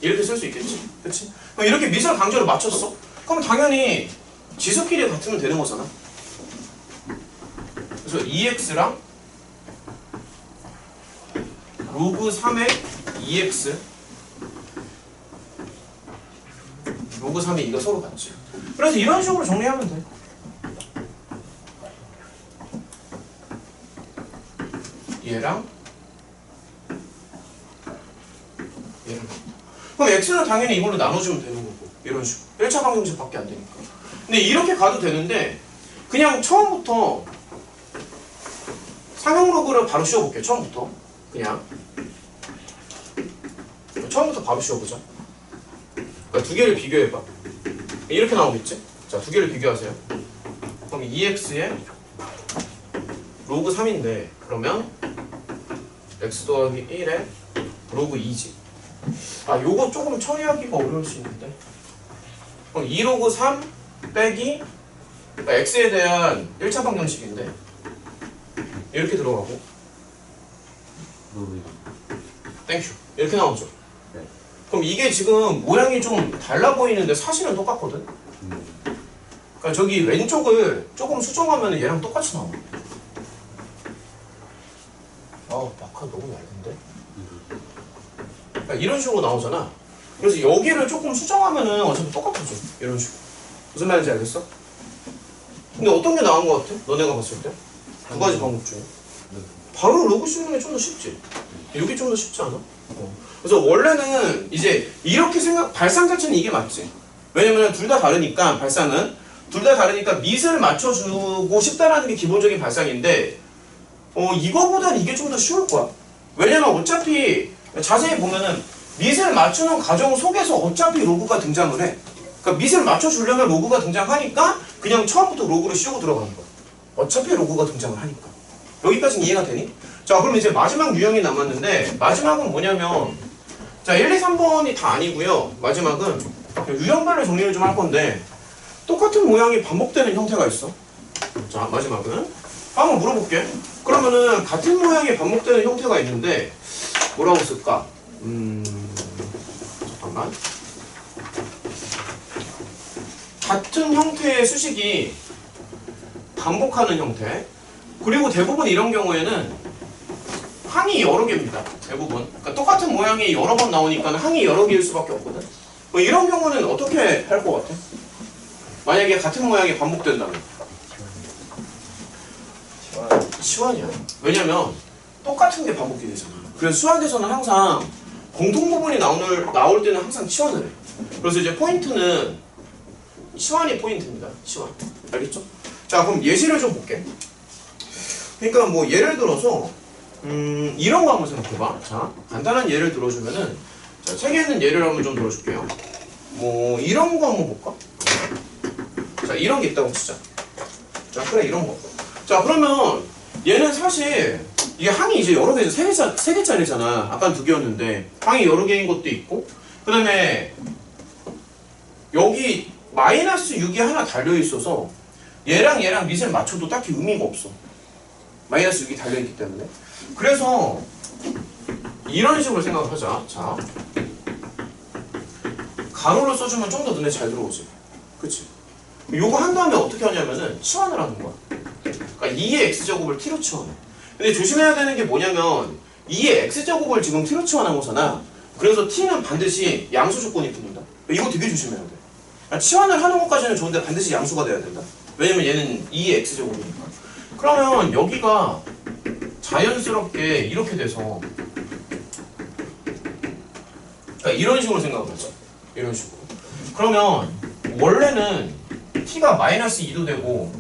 이렇게 쓸 수 있겠지? 그치? 그럼 이렇게 밑을 강제로 맞췄어? 그럼 당연히 지수끼리 같으면 되는 거잖아. 그래서 2x랑 로그 3의 2x 로그 3의 2가 서로 같지. 그래서 이런 식으로 정리하면 돼. 얘랑 얘랑 그럼 x는 당연히 이걸로 나눠주면 되는 거고, 이런 식으로 1차 방정식밖에 안 되니까. 근데 이렇게 가도 되는데 그냥 처음부터 상용 로그를 바로 씌워볼게요. 처음부터 바로 씌워보자. 그러니까 두 개를 비교해봐. 이렇게 나오겠지? 자, 두 개를 비교하세요. 그럼 2x에 로그 3인데 그러면 x 더하기 1에 로그 2지. 아, 요거 조금 처리하기가 어려울 수 있는데. 그럼 2로그 3 빼기, 그러니까 x에 대한 1차 방정식인데 이렇게 들어가고 땡큐 이렇게 나오죠. 네. 그럼 이게 지금 모양이 좀 달라 보이는데 사실은 똑같거든. 그러니까 저기 왼쪽을 조금 수정하면 얘랑 똑같이 나와. 마카 너무 얇은데? 그러니까 이런 식으로 나오잖아. 그래서 여기를 조금 수정하면은 어차피 똑같아져. 이런 식으로. 무슨 말인지 알겠어? 근데 어떤 게 나은 것 같아? 너네가 봤을 때? 2가지 방법 중에. 바로 로그 씌우는 게 좀 더 쉽지. 이게 좀 더 쉽지 않아? 그래서 원래는 이제 이렇게 발상 자체는 이게 맞지. 왜냐면 둘 다 다르니까, 발상은. 둘 다 다르니까 밑을 맞춰주고 싶다라는 게 기본적인 발상인데, 이거보단 이게 좀 더 쉬울 거야. 왜냐면 어차피 자세히 보면은 밑을 맞추는 과정 속에서 어차피 로그가 등장을 해. 그러니까 밑을 맞춰주려면 로그가 등장하니까 그냥 처음부터 로그를 씌우고 들어가는 거야. 어차피 로그가 등장을 하니까. 여기까지는 이해가 되니? 자, 그럼 이제 마지막 유형이 남았는데 마지막은 뭐냐면 자, 1, 2, 3번이 다 아니고요. 마지막은 유형별로 정리를 좀 할 건데 똑같은 모양이 반복되는 형태가 있어. 자, 마지막은 한번 물어볼게. 그러면은 같은 모양이 반복되는 형태가 있는데 뭐라고 쓸까? 잠깐만. 같은 형태의 수식이 반복하는 형태. 그리고 대부분 이런 경우에는 항이 여러 개입니다. 대부분. 그러니까 똑같은 모양이 여러 번 나오니까 항이 여러 개일 수밖에 없거든. 뭐 이런 경우는 어떻게 할 것 같아? 만약에 같은 모양이 반복된다면 치환이야. 왜냐면 똑같은 게 반복이 되잖아. 그래서 수학에서는 항상 공통 부분이 나올 때는 항상 치환을 해. 그래서 이제 포인트는 치환이 포인트입니다. 치환. 알겠죠? 자, 그럼 예시를 좀 볼게. 그러니까 뭐 예를 들어서 이런 거 한번 생각해봐. 자, 간단한 예를 들어주면은 자, 책에 있는 예를 한번 좀 들어줄게요. 뭐 이런 거 한번 볼까? 자, 이런 게 있다고 치자. 자, 그래 이런 거. 자, 그러면 얘는 사실 이게 항이 이제 여러 개죠. 세 개짜리잖아. 아까 두 개였는데 항이 여러 개인 것도 있고, 그 다음에 여기 마이너스 6이 하나 달려 있어서 얘랑 얘랑 밑을 맞춰도 딱히 의미가 없어. 마이너스 6이 달려 있기 때문에. 그래서 이런 식으로 생각을 하자. 자, 가로로 써주면 좀 더 눈에 잘 들어오지. 그치? 요거 한 다음에 어떻게 하냐면은 치환을 하는 거야. 그러니까 2의 x제곱을 t로 치환해. 근데 조심해야 되는 게 뭐냐면 2의 x제곱을 지금 t로 치환한 거잖아. 그래서 t는 반드시 양수 조건이 붙는다. 이거 되게 조심해야 돼. 치환을 하는 것까지는 좋은데 반드시 양수가 돼야 된다. 왜냐면 얘는 2의 x제곱이니까. 그러면 여기가 자연스럽게 이렇게 돼서 그러니까 이런 식으로 생각을 하죠. 이런 식으로. 그러면 원래는 t가 마이너스 2도 되고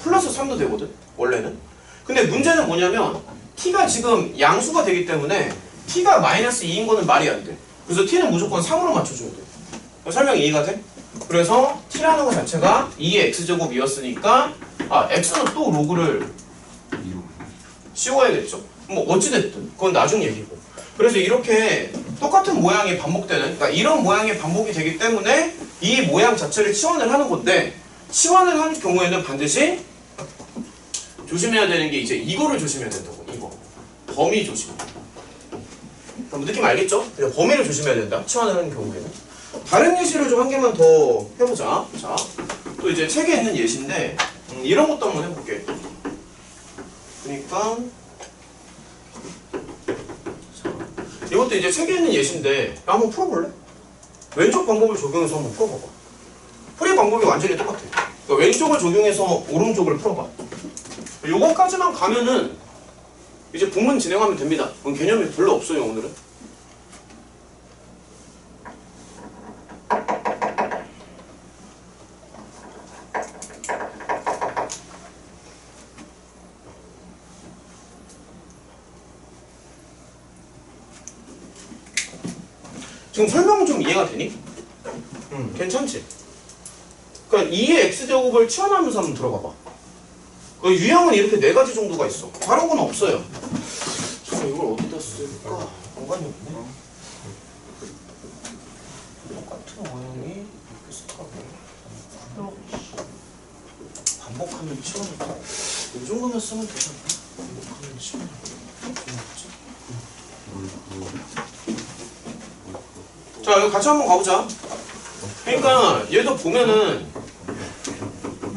플러스 3도 되거든. 원래는. 근데 문제는 뭐냐면 t가 지금 양수가 되기 때문에 t가 마이너스 2인 거는 말이 안 돼. 그래서 t는 무조건 3으로 맞춰줘야 돼. 설명 이해가 돼? 그래서 t라는 거 자체가 2의 x제곱이었으니까 x는 또 로그를 씌워야겠죠. 뭐 어찌됐든 그건 나중 얘기고. 그래서 이렇게 똑같은 모양이 반복되는, 그러니까 이런 모양이 반복이 되기 때문에 이 모양 자체를 치환을 하는 건데, 치환을 한 경우에는 반드시 조심해야 되는 게 이제 이거를 조심해야 된다고. 이거 범위 조심. 그럼 느낌 알겠죠? 그냥 범위를 조심해야 된다. 치환을 하는 경우에는. 다른 예시를 좀 한 개만 더 해보자. 자, 또 이제 책에 있는 예시인데 이런 것도 한번 해볼게. 그러니까 자, 이것도 이제 책에 있는 예시인데 한번 풀어볼래? 왼쪽 방법을 적용해서 한번 풀어봐봐. 풀이 방법이 완전히 똑같아. 그러니까 왼쪽을 적용해서 오른쪽을 풀어봐. 요거까지만 가면은 이제 본문 진행하면 됩니다. 그건 개념이 별로 없어요, 오늘은. 지금 설명은 좀 이해가 되니? 괜찮지? 그러니까 2의 x제곱을 치환하면서 한번 들어가봐. 그 유형은 이렇게 4가지 정도가 있어. 다른 건 없어요. 이걸 어디다 쓸까? 공간이 없네. 똑같은 모양이 이렇게 쓰고 반복하면 치환할까? 이 정도만 쓰면 되잖아. 반복하면 치환할까? 자, 여기 같이 한번 가보자. 그러니까 얘도 보면은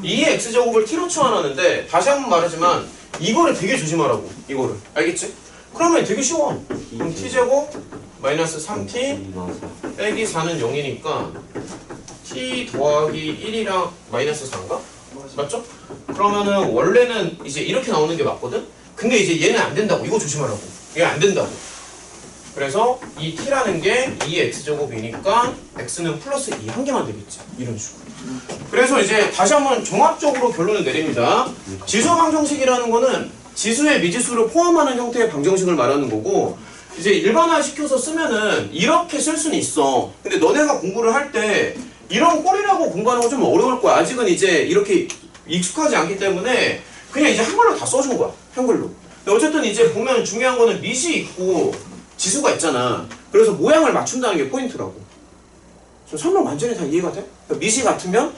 2의 x제곱을 t로 치환하는데 다시 한번 말하지만 이거를 되게 조심하라고. 이거를. 알겠지? 그러면 되게 쉬워. 그럼 t제곱 마이너스 3t 빼기 4는 0이니까 t 더하기 1이랑 마이너스 4인가? 맞죠? 그러면은 원래는 이제 이렇게 나오는 게 맞거든? 근데 이제 얘는 안 된다고. 이거 조심하라고. 얘 안 된다고. 그래서 이 t라는 게 2의 x제곱이니까 x는 플러스 2 한 개만 되겠지. 이런 식으로. 그래서 이제 다시 한번 종합적으로 결론을 내립니다. 지수 방정식이라는 거는 지수의 미지수를 포함하는 형태의 방정식을 말하는 거고, 이제 일반화 시켜서 쓰면은 이렇게 쓸 수는 있어. 근데 너네가 공부를 할 때 이런 꼴이라고 공부하는 건 좀 어려울 거야. 아직은 이제 이렇게 익숙하지 않기 때문에 그냥 이제 한글로 다 써준 거야. 한글로. 근데 어쨌든 이제 보면 중요한 거는 밑이 있고 지수가 있잖아. 그래서 모양을 맞춘다는 게 포인트라고. 설명 완전히 다 이해가 돼? 그러니까 밑이 같으면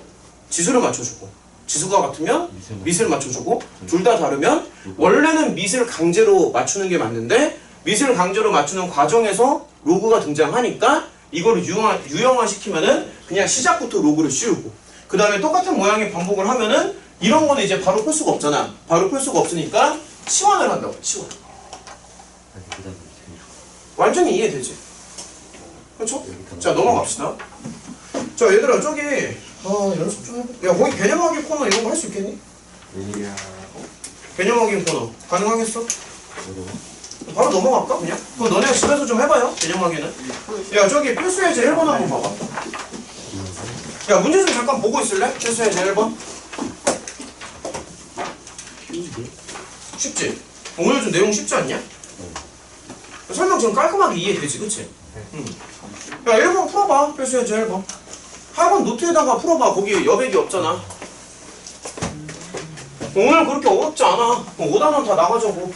지수를 맞춰주고, 지수가 같으면 밑을 맞춰주고, 둘 다 다르면 원래는 밑을 강제로 맞추는 게 맞는데 밑을 강제로 맞추는 과정에서 로그가 등장하니까 이거를 유형화시키면은 그냥 시작부터 로그를 씌우고, 그 다음에 똑같은 모양의 반복을 하면은 이런 거는 이제 바로 풀 수가 없잖아. 바로 풀 수가 없으니까 치환을 한다고. 치환. 완전히 이해되지? 그렇죠? 자, 넘어갑시다. 자, 얘들아, 저기 연습 좀 해볼게. 야, 거기 개념 확인 코너 이런 거 할 수 있겠니? 개념 확인 코너 가능하겠어? 바로 넘어갈까 그냥? 그럼 너네가 집에서 좀 해봐요. 개념 확인은. 야, 저기 필수예제 1번 한번 봐봐. 야, 문제 좀 잠깐 보고 있을래? 필수예제 1번. 쉽지? 오늘 좀 내용 쉽지 않냐? 설명 지금 깔끔하게 이해되지, 그치? 응. 야, 1번 풀어봐. 필수예제 1번. 학원 노트에다가 풀어봐. 거기 여백이 없잖아. 오늘 그렇게 어렵지 않아. 5단원 다 나가자고.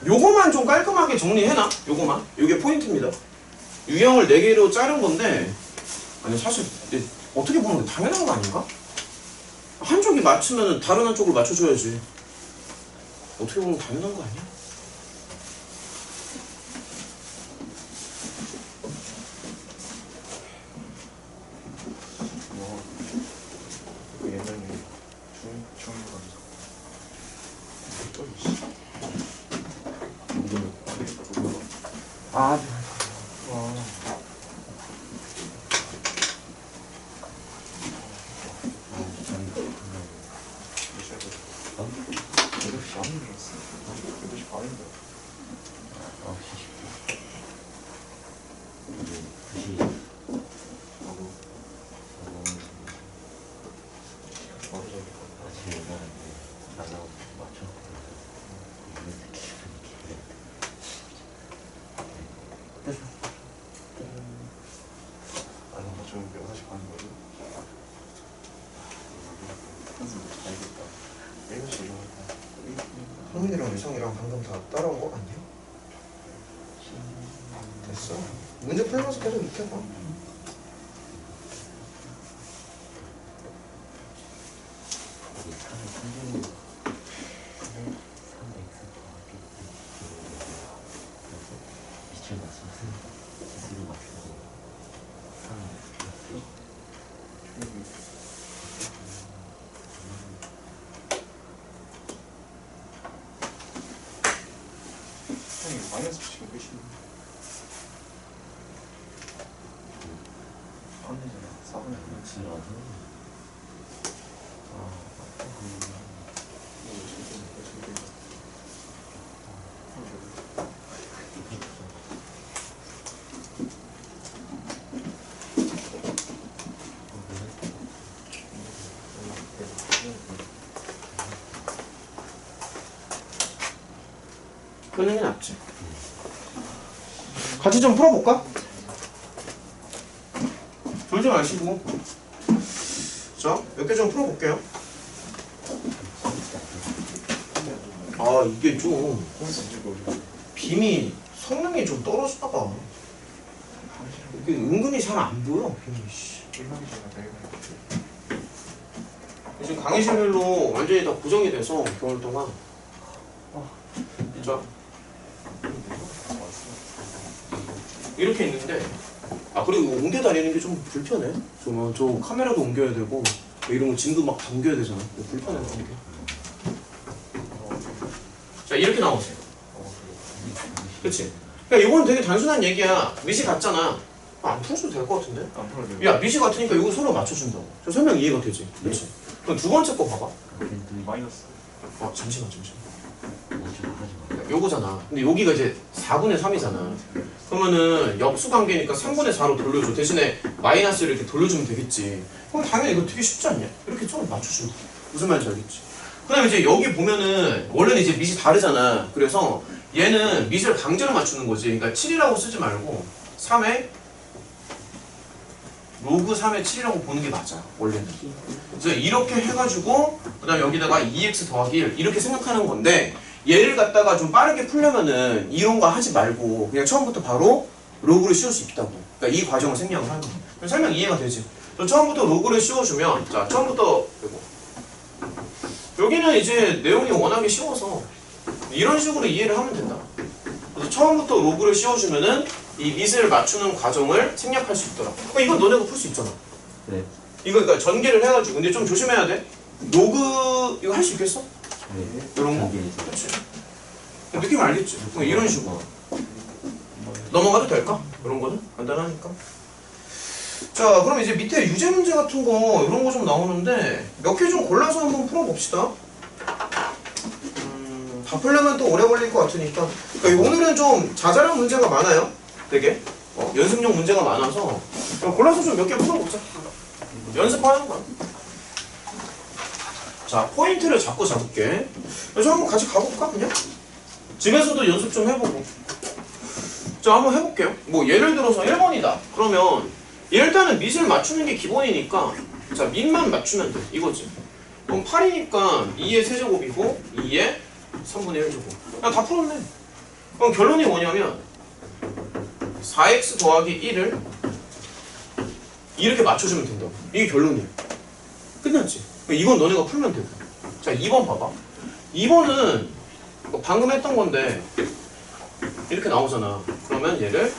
요거만 좀 깔끔하게 정리해놔. 요거만. 요게 포인트입니다. 유형을 4개로 자른 건데, 아니, 사실, 어떻게 보면 당연한 거 아닌가? 한쪽이 맞추면 다른 한쪽을 맞춰줘야지. 어떻게 보면 당연한 거 아니야? 아, 성민이랑 유성이랑 방금 다 따라온 거 아니야? 됐어. 문제 풀면서 계속 익혀봐. 마이너스 붙이면 끝이네. 안 되잖아. 4분의 1은 지나가서. 끄는 게 낫지. 같이 좀 풀어볼까? 졸지 마시고. 자, 몇 개 좀 풀어볼게요. 아, 이게 좀 빔이 성능이 좀 떨어지나 봐. 이게 은근히 잘 안 보여, 빔이. 지금 강의실별로 완전히 다 고정이 돼서 겨울 동안. 자, 이렇게 있는데, 아, 그리고 옮겨 다니는 게 좀 불편해. 저 카메라도 옮겨야 되고, 이런 거 짐도 막 담겨야 되잖아. 불편해, 그런 게. 자, 이렇게 나오세요. 그치? 그러니까 이건 되게 단순한 얘기야. 밑이 같잖아. 안 풀어줘도 될 것 같은데? 안 풀어도 야, 밑이 같으니까 이거 서로 맞춰준다고. 저 설명 이해가 되지? 그치? 그럼 두 번째 거 봐봐. 마이너스. 잠시만. 요거잖아. 근데 여기가 이제 4분의 3이잖아. 그러면은 역수 관계니까 3분의 4로 돌려줘. 대신에 마이너스를 이렇게 돌려주면 되겠지. 그럼 당연히 이거 되게 쉽지 않냐? 이렇게 좀 맞춰주면 돼. 무슨 말인지 알겠지? 그 다음에 이제 여기 보면은 원래는 이제 밑이 다르잖아. 그래서 얘는 밑을 강제로 맞추는 거지. 그러니까 7이라고 쓰지 말고 3에 로그 3에 7이라고 보는 게 맞아. 원래는. 그래서 이렇게 해가지고 그 다음에 여기다가 2x 더하기 1 이렇게 생각하는 건데 얘를 갖다가 좀 빠르게 풀려면은 이런 거 하지 말고 그냥 처음부터 바로 로그를 씌울 수 있다고. 그러니까 이 과정을 생략을 하는 거야. 설명 이해가 되지? 처음부터 로그를 씌워주면 자 처음부터 이거. 여기는 이제 내용이 워낙에 쉬워서 이런 식으로 이해를 하면 된다. 그래서 처음부터 로그를 씌워주면은 이 밑을 맞추는 과정을 생략할 수 있더라. 그러니까 이건 너네가 풀 수 있잖아. 네. 이거 그러니까 전개를 해가지고 근데 좀 조심해야 돼. 로그 이거 할 수 있겠어? 이런 거. 그렇지. 느낌 알겠지? 뭐 이런 식으로. 넘어가도 될까? 이런 거는 간단하니까. 자, 그럼 이제 밑에 유제 문제 같은 거 이런 거 좀 나오는데 몇 개 좀 골라서 한번 풀어봅시다. 다 풀려면 또 오래 걸릴 것 같으니까. 그러니까 오늘은 좀 자잘한 문제가 많아요. 되게 연습용 문제가 많아서 골라서 좀 몇 개 풀어보자. 연습하는 거야. 자, 포인트를 자꾸 잡을게. 그래서 한번 같이 가볼까 그냥? 집에서도 연습 좀 해보고. 자, 한번 해볼게요. 뭐 예를 들어서 1번이다. 그러면 일단은 밑을 맞추는 게 기본이니까 자, 밑만 맞추면 돼. 이거지. 그럼 8이니까 2의 세제곱이고 2의 3분의 1제곱. 야, 다 풀었네. 그럼 결론이 뭐냐면 4x 더하기 1을 이렇게 맞춰주면 된다고. 이게 결론이야. 끝났지? 이건 너네가 풀면 되고. 자, 2번 봐봐. 2번은 방금 했던 건데 이렇게 나오잖아. 그러면 얘를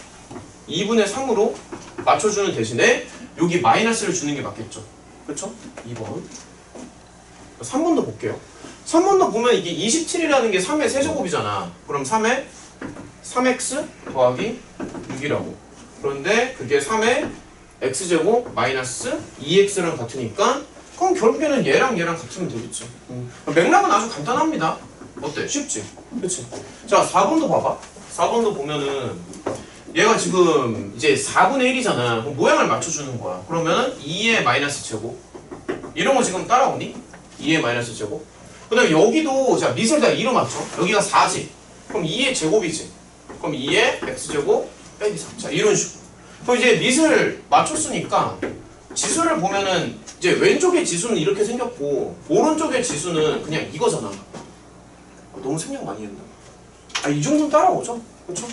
2분의 3으로 맞춰주는 대신에 여기 마이너스를 주는 게 맞겠죠. 그쵸? 2번. 3번도 볼게요. 3번도 보면 이게 27이라는 게 3의 세제곱이잖아. 그럼 3의 3x 더하기 6이라고. 그런데 그게 3의 x제곱 마이너스 2x랑 같으니까 그럼 결국에는 얘랑 같으면 되겠지. 맥락은 아주 간단합니다. 어때? 쉽지? 그치? 자, 4번도 봐봐. 4번도 보면은 얘가 지금 이제 4분의 1이잖아. 그럼 모양을 맞춰주는 거야. 그러면 2의 마이너스 제곱. 이런 거 지금 따라오니? 2의 마이너스 제곱. 그 다음에 여기도 자 밑을 다 2로 맞춰. 여기가 4지. 그럼 2의 제곱이지. 그럼 2의 x제곱 빼기 3. 자, 이런 식으로. 그럼 이제 밑을 맞췄으니까 지수를 보면은 이제 왼쪽의 지수는 이렇게 생겼고 오른쪽의 지수는 그냥 이거잖아. 너무 생각 많이 했나? 아, 이 정도는 따라오죠? 그쵸?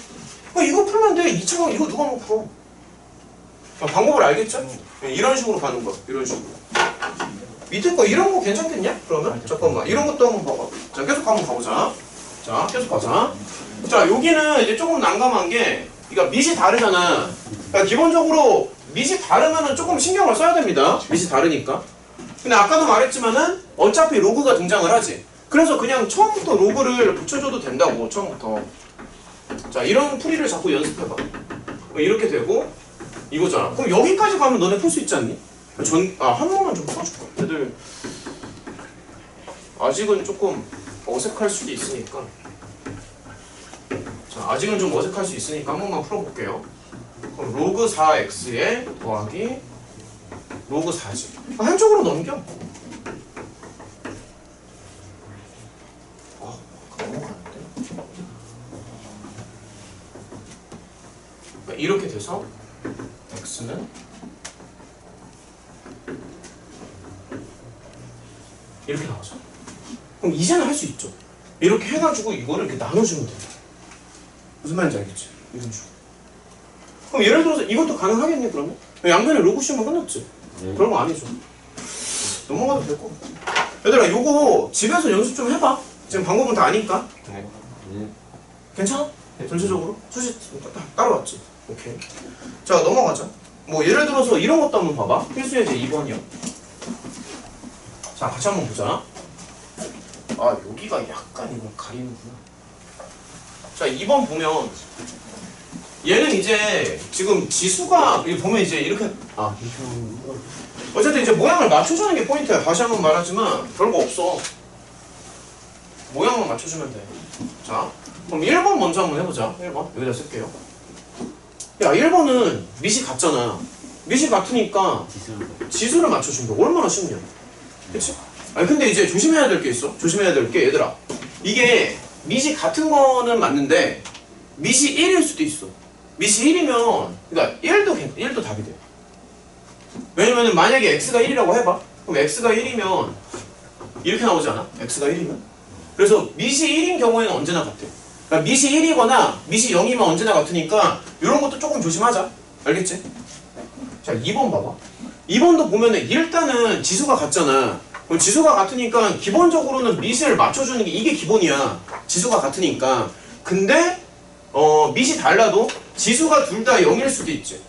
이거 풀면 돼. 2차원 이거 누가 못 풀어? 방법을 알겠죠? 이런 식으로 가는 거야. 이런 식으로. 밑에 거 이런 거 괜찮겠냐? 그러면? 잠깐만. 이런 것도 한번 봐봐. 자, 계속 한번 가보자. 자, 계속 가자. 자, 여기는 이제 조금 난감한 게 그러니까 밑이 다르잖아. 그러니까 기본적으로 밑이 다르면은 조금 신경을 써야 됩니다. 밑이 다르니까. 근데 아까도 말했지만은 어차피 로그가 등장을 하지. 그래서 그냥 처음부터 로그를 붙여줘도 된다고. 처음부터. 자, 이런 풀이를 자꾸 연습해봐. 이렇게 되고 이거잖아. 그럼 여기까지 가면 너네 풀 수 있지 않니? 한 번만 좀 풀어줄까? 애들 아직은 조금 어색할 수도 있으니까. 자, 아직은 좀 어색할 수 있으니까 한 번만 풀어볼게요. 그럼 로그 4x에 더하기 로그 4지. 한쪽으로 넘겨. 넘어가는데. 이렇게 돼서 x는 이렇게 나오죠. 그럼 이제는 할 수 있죠. 이렇게 해가지고 이거를 이렇게 나눠주면 돼요. 무슨 말인지 알겠지? 이런 식으로. 그럼 예를 들어서 이것도 가능하겠니 그러면? 양면에 로그 씌우면 끝났지? 그런 거 아니죠. 넘어가도 될 것 같아. 얘들아, 요거 집에서 연습 좀 해봐. 지금 방법은 다 아니까. 네. 괜찮아? 전체적으로? 수시 따라왔지? 오케이. 자, 넘어가자. 뭐 예를 들어서 이런 것도 한번 봐봐. 필수예제 2번이요. 자, 같이 한번 보자. 아, 여기가 약간 이걸 가리는구나. 자, 2번 보면 얘는 이제 지금 지수가 보면 이제 이렇게 어쨌든 이제 모양을 맞춰주는 게 포인트야. 다시 한번 말하지만 별거 없어. 모양만 맞춰주면 돼. 자, 그럼 1번 먼저 한번 해보자. 1번 여기다 쓸게요. 야, 1번은 밑이 같잖아. 밑이 같으니까 지수를 맞춰준다. 얼마나 쉽냐. 그치? 아니 근데 이제 조심해야 될 게 있어. 조심해야 될 게 얘들아, 이게 밑이 같은 거는 맞는데 밑이 1일 수도 있어. 밑이 1이면 그러니까 1도 답이 돼. 왜냐면 만약에 x가 1이라고 해봐. 그럼 x가 1이면 이렇게 나오지 않아? x가 1이면? 그래서 밑이 1인 경우에는 언제나 같아. 그러니까 밑이 1이거나 밑이 0이면 언제나 같으니까 이런 것도 조금 조심하자. 알겠지? 자, 2번 봐봐. 2번도 보면은 일단은 지수가 같잖아. 그럼 지수가 같으니까 기본적으로는 밑을 맞춰주는 게 이게 기본이야. 지수가 같으니까. 근데 밑이 달라도 지수가 둘 다 0일 수도 있지.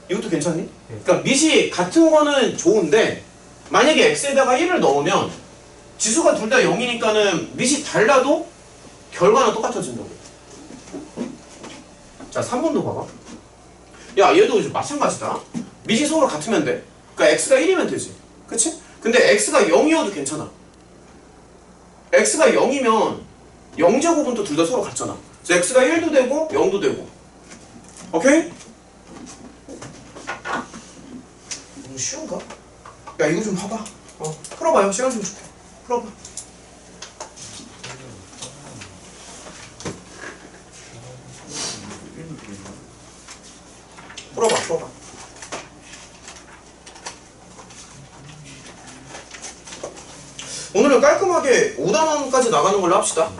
이것도 괜찮니? 그러니까 밑이 같은 거는 좋은데 만약에 x에다가 1을 넣으면 지수가 둘 다 0이니까는 밑이 달라도 결과는 똑같아진다고. 자, 3번도 봐봐. 야, 얘도 이제 마찬가지다. 밑이 서로 같으면 돼. 그러니까 x가 1이면 되지. 그치? 근데 x가 0이어도 괜찮아. x가 0이면 0제곱은 둘 다 서로 같잖아. 그래서 x가 1도 되고 0도 되고. 오케이? 너무 쉬운가? 야, 이거 좀 봐봐. 풀어봐요. 시간 좀 줄게. 풀어봐. 풀어봐. 오늘은 깔끔하게 5단원까지 나가는 걸로 합시다.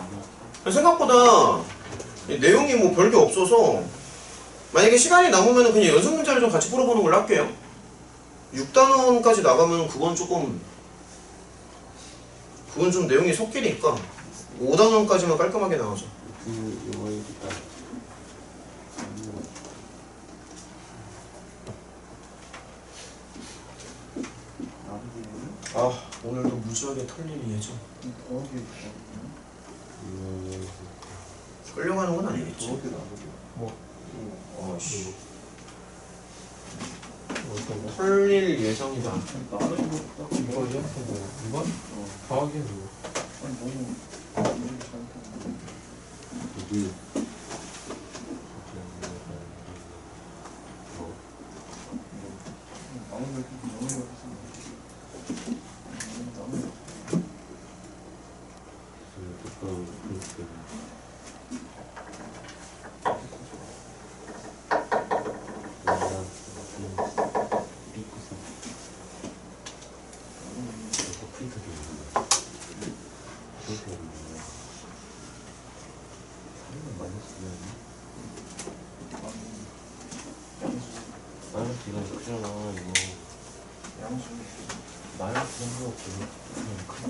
생각보다 내용이 뭐 별게 없어서 만약에 시간이 남으면 그냥 연습 문제를 좀 같이 풀어보는 걸로 할게요. 6단원까지 나가면 그건 좀 내용이 섞이니까 5단원까지만 깔끔하게 나가자. 아, 오늘도 무지하게 털릴 예정. 끌려가는 건 아니겠지. 아씨, 털릴 예정이다. 이거요? 이건? 더하기는 뭐?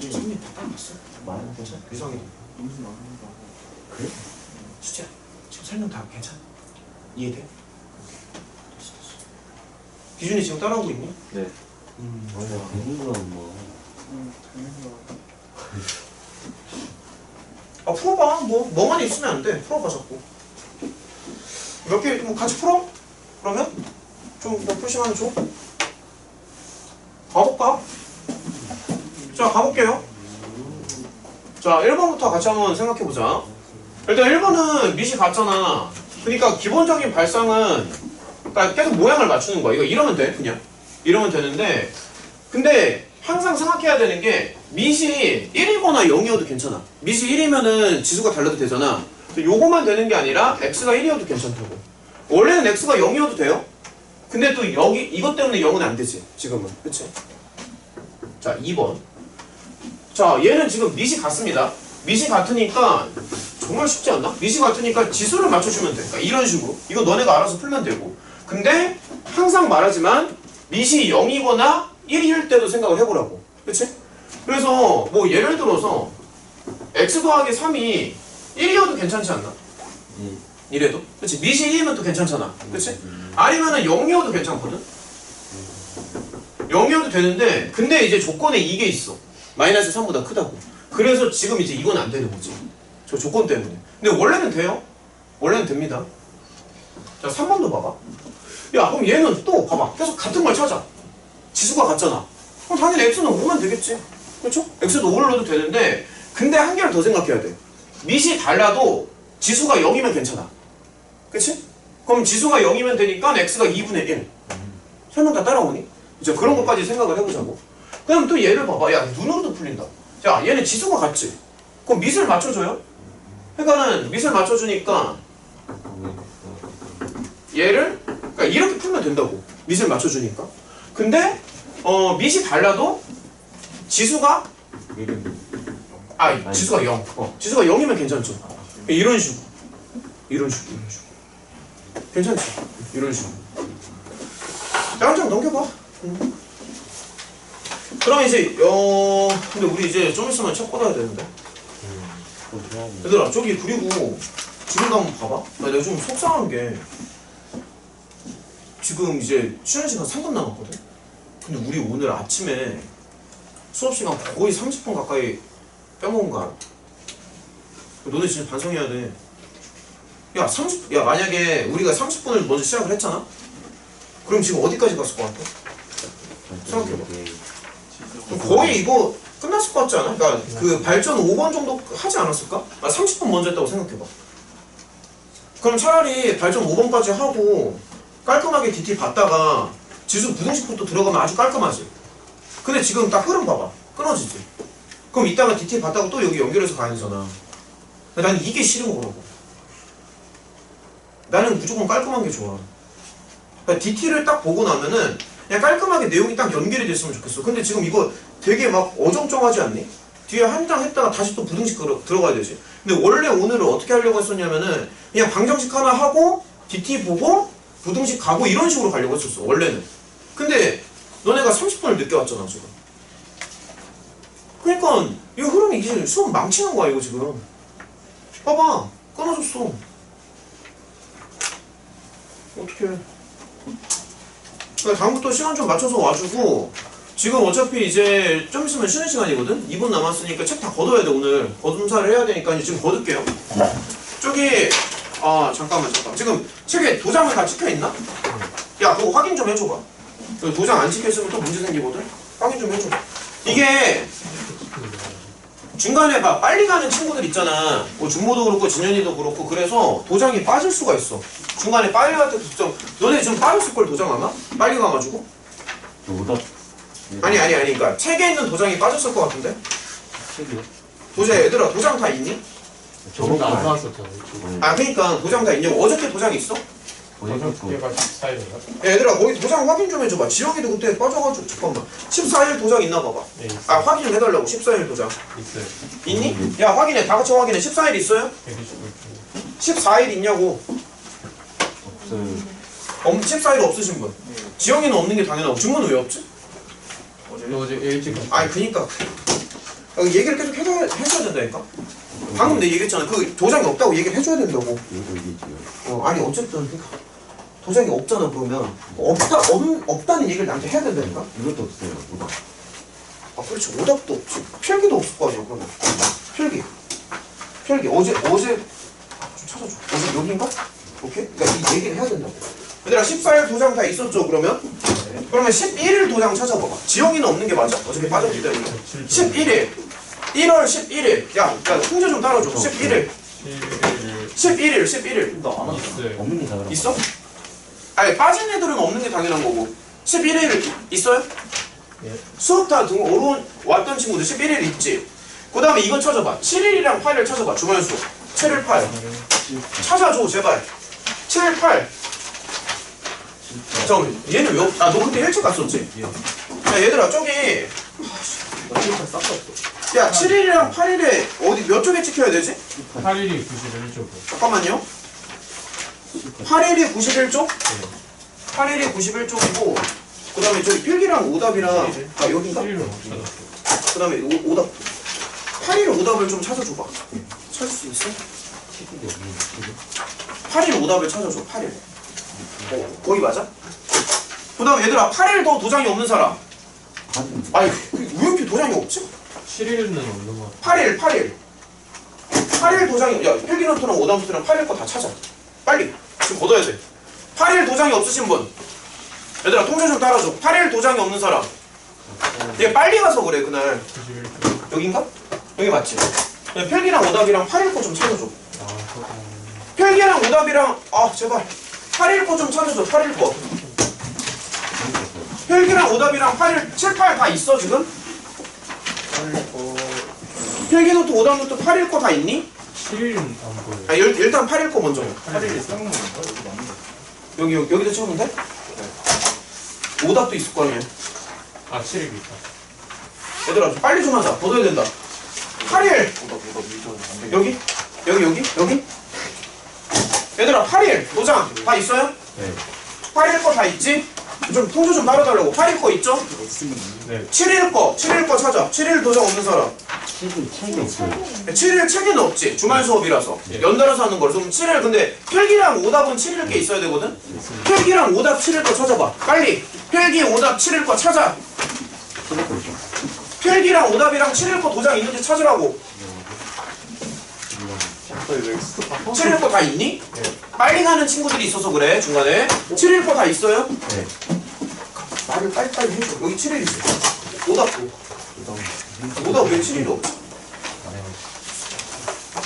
선생님 다 따봤어? 유성이 그래? 수지야, 지금 설명 다 괜찮아? 이해돼? 됐어. 기준이 지금 따라오고 있니? 네. 아, 풀어봐. 뭐만 있으면 안 돼. 풀어봐 자꾸. 몇 개 뭐 같이 풀어? 그러면 좀 몇 풀시간 줘. 가볼까? 자, 가볼게요. 자, 1번부터 같이 한번 생각해보자. 일단 1번은 밑이 같잖아. 그러니까 기본적인 발상은 그러니까 계속 모양을 맞추는 거야. 이거 이러면 돼, 그냥. 이러면 되는데 근데 항상 생각해야 되는 게 밑이 1이거나 0이어도 괜찮아. 밑이 1이면은 지수가 달라도 되잖아. 요거만 되는 게 아니라 x가 1이어도 괜찮다고. 원래는 x가 0이어도 돼요. 근데 또 여기 이것 때문에 0은 안 되지. 지금은. 그치? 자, 2번. 자, 얘는 지금 밑이 같습니다. 밑이 같으니까 정말 쉽지 않나? 밑이 같으니까 지수를 맞춰주면 돼. 그러니까 이런 식으로. 이거 너네가 알아서 풀면 되고. 근데 항상 말하지만 밑이 0이거나 1일 때도 생각을 해보라고. 그치? 그래서 뭐 예를 들어서 x 더하기 3이 1이어도 괜찮지 않나? 이래도? 그치? 밑이 1이면 또 괜찮잖아. 그치? 아니면은 0이어도 괜찮거든? 0이어도 되는데 근데 이제 조건에 이게 있어. 마이너스 3보다 크다고. 그래서 지금 이제 이건 안 되는 거지. 저 조건 때문에. 근데 원래는 돼요. 원래는 됩니다. 자, 3번도 봐봐. 야, 그럼 얘는 또 봐봐. 계속 같은 걸 찾아. 지수가 같잖아. 그럼 당연히 x는 5면 되겠지. 그렇죠? x도 5를 넣어도 되는데 근데 한 개를 더 생각해야 돼. 밑이 달라도 지수가 0이면 괜찮아. 그치? 그럼 지수가 0이면 되니까 x가 2분의 1. 설명 다 따라오니? 이제 그런 것까지 생각을 해보자고. 그럼 또 얘를 봐봐. 야, 눈으로도 풀린다. 야, 얘는 지수가 같지? 그럼 밑을 맞춰줘요? 그러니까는 밑을 맞춰주니까 얘를 그러니까 이렇게 풀면 된다고. 밑을 맞춰주니까. 근데 밑이 달라도 지수가 지수가 0. 지수가 0이면 괜찮죠. 이런 식으로. 괜찮지? 이런 식으로. 자, 한 장 넘겨봐. 그럼 이제 근데 우리 이제 좀 있으면 책 꽂아야 되는데. 얘들아, 저기 그리고 지금도 한번 봐봐. 내가 좀 속상한 게 지금 이제 쉬는 시간 3분 남았거든. 근데 우리 오늘 아침에 수업시간 거의 30분 가까이 빼먹은 거 알아? 너네 진짜 반성해야 돼. 야 만약에 우리가 30분을 먼저 시작을 했잖아? 그럼 지금 어디까지 갔을 것 같아? 생각해봐. 그럼 거의 이거 끝났을 것 같지 않아? 그러니까 그 발전 5번 정도 하지 않았을까? 30분 먼저 했다고 생각해봐. 그럼 차라리 발전 5번까지 하고 깔끔하게 DT 봤다가 지수 부등식부터 들어가면 아주 깔끔하지. 근데 지금 딱 흐름 봐봐. 끊어지지. 그럼 이따가 DT 봤다가 또 여기 연결해서 가야 되잖아. 나는 이게 싫은 거라고. 나는 무조건 깔끔한 게 좋아. 그러니까 DT를 딱 보고 나면은 그냥 깔끔하게 내용이 딱 연결이 됐으면 좋겠어. 근데 지금 이거 되게 막 어정쩡하지 않니? 뒤에 한 장 했다가 다시 또 부등식 들어가야 되지. 근데 원래 오늘은 어떻게 하려고 했었냐면은 그냥 방정식 하나 하고 DT 보고 부등식 가고 이런 식으로 가려고 했었어 원래는. 근데 너네가 30분을 늦게 왔잖아 지금. 그러니까 이 흐름이 이제 수업 망치는 거야 이거 지금. 봐봐 끊어졌어. 어떡해. 그러니까 다음부터 시간 좀 맞춰서 와주고 지금 어차피 이제 좀 있으면 쉬는 시간이거든? 2분 남았으니까 책 다 걷어야 돼 오늘. 거둠사를 해야 되니까 지금 걷을게요. 저기 잠깐만 지금 책에 도장은 다 찍혀있나? 야 그거 확인 좀 해줘봐. 도장 안 찍혀있으면 또 문제 생기거든? 확인 좀 해줘. 이게 중간에 막 빨리 가는 친구들 있잖아. 뭐 준모도 그렇고 진현이도 그렇고 그래서 도장이 빠질 수가 있어. 중간에 빨리 갈 때도 좀 너네 지금 빠졌을걸 도장 아마? 빨리 가가지고? 오답. 아니 그러니까 책에 있는 도장이 빠졌을 것 같은데? 책이요? 도장 얘들아 도장 다 있니? 저번에 안 나왔었잖아. 그러니까 도장 다 있냐고. 어저께 도장 있어? 버전 두 개가 14일인가? 얘들아 거기 도장 확인 좀 해줘봐. 지영이도 그때 빠져가지고 잠깐만 14일 도장 있나 봐봐. 네, 있어요. 확인 좀 해달라고. 14일 도장 있어요. 있니? 야 확인해. 다 같이 확인해. 14일 있어요? 125일 14일 있냐고. 없어요. 14일 없으신 분. 지영이는 없는 게 당연하고. 증문은 왜 없지? 어제 일찍 그니까 얘기를 계속 해줘야 된다니까. 방금 내가 얘기했잖아. 그 도장이 없다고 얘기를 해줘야 된다고. 이거 얘기지요. 아니 어쨌든 그러니까 도장이 없잖아. 그러면 없다는 얘기를 나한테 해야 된다니까. 이것도 없어요. 오답. 그렇지. 오답도 없지. 필기도 없을 거 아니야. 그러면 필기 어제 좀 찾아줘. 어제 여기인가? 오케이? 그러니까 이 얘기를 해야 된다고. 얘들아 14일 도장 다 있었죠 그러면? 그러면 11일 도장 찾아봐봐. 지영이는 없는 게 맞아. 어차피 빠졌기 때문에 11일 1월 11일 야 통제 좀 따라줘. 11일 11일 나 안 왔어. 있어요. 없는 게 다르다. 있어? 아니 빠진 애들은 없는 게 당연한 거고 11일 있어요? 예. 수업 다 왔던 친구들 11일 있지? 그 다음에 이거 찾아봐. 7일이랑 8일 찾아봐. 주말 수업 7일 8 찾아줘 제발. 7일 8 잠깐만 얘는 왜 너 그때 일찍 갔었지? 야 얘들아 저기 야 7일이랑 8일에 어디 몇 쪽에 찍혀야 되지? 8일이 91쪽. 잠깐만요. 8일이 91쪽? 8일이 91쪽이고 그 다음에 저기 필기랑 오답이랑 여긴가? 7일은 못 찾았어. 그 다음에 오답 8일 오답을 좀 찾아줘봐. 찾을 수 있어? 8일 오답을 찾아줘. 8일 거기 맞아? 그 다음에 얘들아 8일 더 도장이 없는 사람. 아니 왜 이렇게 도장이 없지? 7일은 없는 것 같아. 8일 도장이 필기노트랑 오답노트랑 8일 거 다 찾아. 빨리 지금 걷어야 돼. 8일 도장이 없으신 분 얘들아 통제 좀 따라줘. 8일 도장이 없는 사람. 얘 빨리 가서 그래 그날. 91쪽. 여긴가? 여기 맞지? 필기랑 오답이랑 8일 거 좀 찾아줘. 그거 필기랑 오답이랑 제발 8일 거 좀 찾아줘. 8일 거 필기랑 오답이랑 8일 7, 8 다 있어 지금? 필기노트 오답노트 8일 거 다 있니? 7일은 안 보여요. 일단 8일 거 먼저. 8일이 쌍문인가? 여기 맞는데. 여기다 채우면 돼? 네. 오답도 있을 거 아니야. 7일 있다. 얘들아 빨리 좀 하자. 걷어야 된다. 8일 여기? 얘들아 8일 도장 다 있어요? 네. 8일 거 다 있지? 좀 통조 좀 따라달라고. 8일 거 있죠? 네. 7일 거 찾아. 7일 도장 없는 사람. 책이 없어요. 7일 책에는 없지. 주말 수업이라서. 예. 연달아서 하는 거라. 그럼 7일 근데 필기랑 오답은 7일 게 있어야 되거든? 필기랑 오답 7일 거 찾아봐. 빨리. 필기 오답 7일 거 찾아. 필기랑 오답이랑 7읽고 도장 있는지 찾으라고. 7읽고 다 있니? 빨리 가는 친구들이 있어서 그래 중간에. 7읽고 다 있어요? 네. 말을 빨리빨리 해줘. 여기 7일 있어. 오답도. 오답 왜 7일이 없지?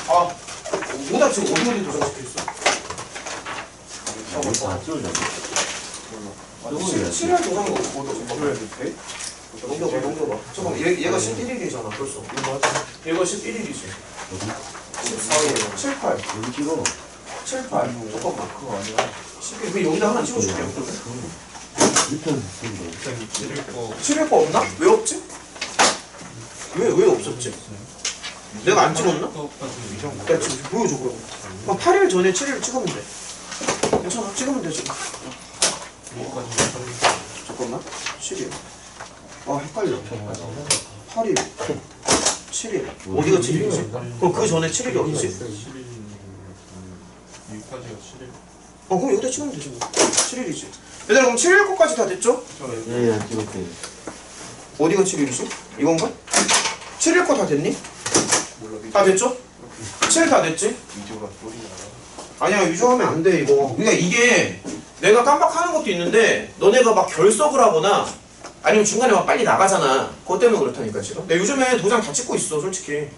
아, 오답 지금 어디 도장시켜 있어? 다 찍으려고. 7일 도장 넘겨봐. 잠깐만, 얘가 11일이잖아, 벌써. 얘가 11일이지. 14일, 7, 8. 여기 찍어. 7, 8. 잠깐만. 그거 아니야. 11일. 왜 여기다 하나 찍어줄게. 밑에는 찍는데. 일단 7읽고 7일 거 없나? 왜 없지? 왜 없었지? 내가 안 찍었나? 야, 지금 보여줘, 그럼. 그럼 8일 전에 7일 찍으면 돼. 괜찮아, 찍으면 돼, 지금. 잠깐만. 7일. 아, 헷갈려. 8일. 7일. 어디가 7일이지? 그럼 그 전에 7일이 어디지? 6까지가 7일. 그럼 여기다 찍으면 되지, 뭐. 7일이지. 얘들아, 그럼 7일 거까지 다 됐죠? 예, 안 찍었대. 어디가 7일이지? 이건가? 7일 거 다 됐니? 다 됐죠? 7일 다 됐지? 아니야, 위조하면 안 돼, 이거. 그러니까 이게 내가 깜빡하는 것도 있는데 너네가 막 결석을 하거나 아니면 중간에 막 빨리 나가잖아. 그것 때문에 그렇다니까, 지금. 근데 요즘에 도장 다 찍고 있어, 솔직히.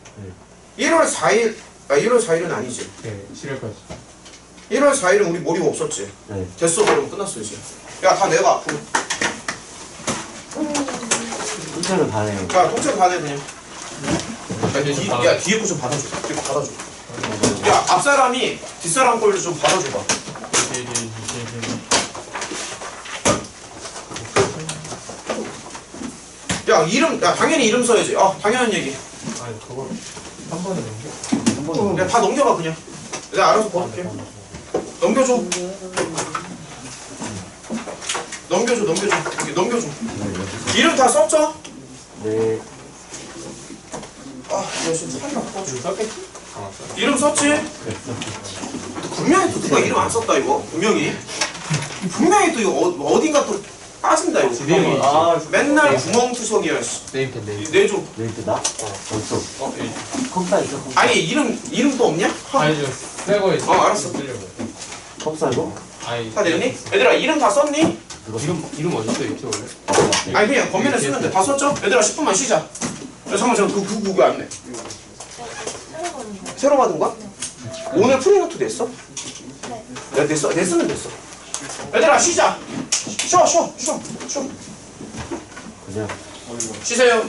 1월 4일, 1월 4일은 아니지. 네, 7일까지. 1월 4일은 우리 머리가 없었지. 네. 됐어, 그러면 끝났어, 이제. 야, 다 내가 앞으로. 혼자는 다 해요. 야, 통째로 다 내, 그냥. 야, 뒤에 거 좀 받아줘. 뒤에 거 받아줘. 야, 앞사람이 뒷사람 걸 좀 받아줘봐. 야, 이름, 야, 당연히 이름 써야지. 당연한 얘기. 아니, 그걸 한 번에 넘겨? 한 번에. 야, 다 넘겨봐, 그냥. 내가 알아서 걸을게. 넘겨줘. 넘겨줘. 여기 넘겨줘. 이름 다 썼죠? 네. 야, 지금 한번 줄 썼겠지? 이름 썼지? 분명히 또 누가 이름 안 썼다, 이거. 분명히 또 이거 어딘가 또 빠진다, 이거. 구멍이. 맨날 구멍투성이야, 씨. 네임펜 내줘. 네, 나? 없어. 예. 컵사 있어, 컵사. 아니, 이름도 없냐? 아니, 새거 있어. 알았어. 컵사 이거? 아니, 다 됐니? 얘들아, 이름 다 썼니? 이름 어딨어, 있지, 원래? 아니, 그냥 겉면에 쓰면 돼. 다 썼죠? 얘들아, 10분만 쉬자. 야, 잠깐만, 그거 안 내. 새로 받은 거야? 오늘 프리노트 냈어? 네. 야, 냈으면 됐어. 얘들아, 쉬자. 쉬어. 그냥. 쉬세요.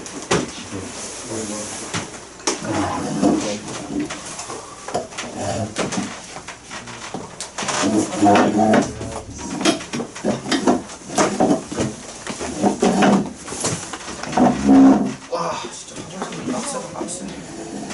와, 진짜 화장실이 빡세다.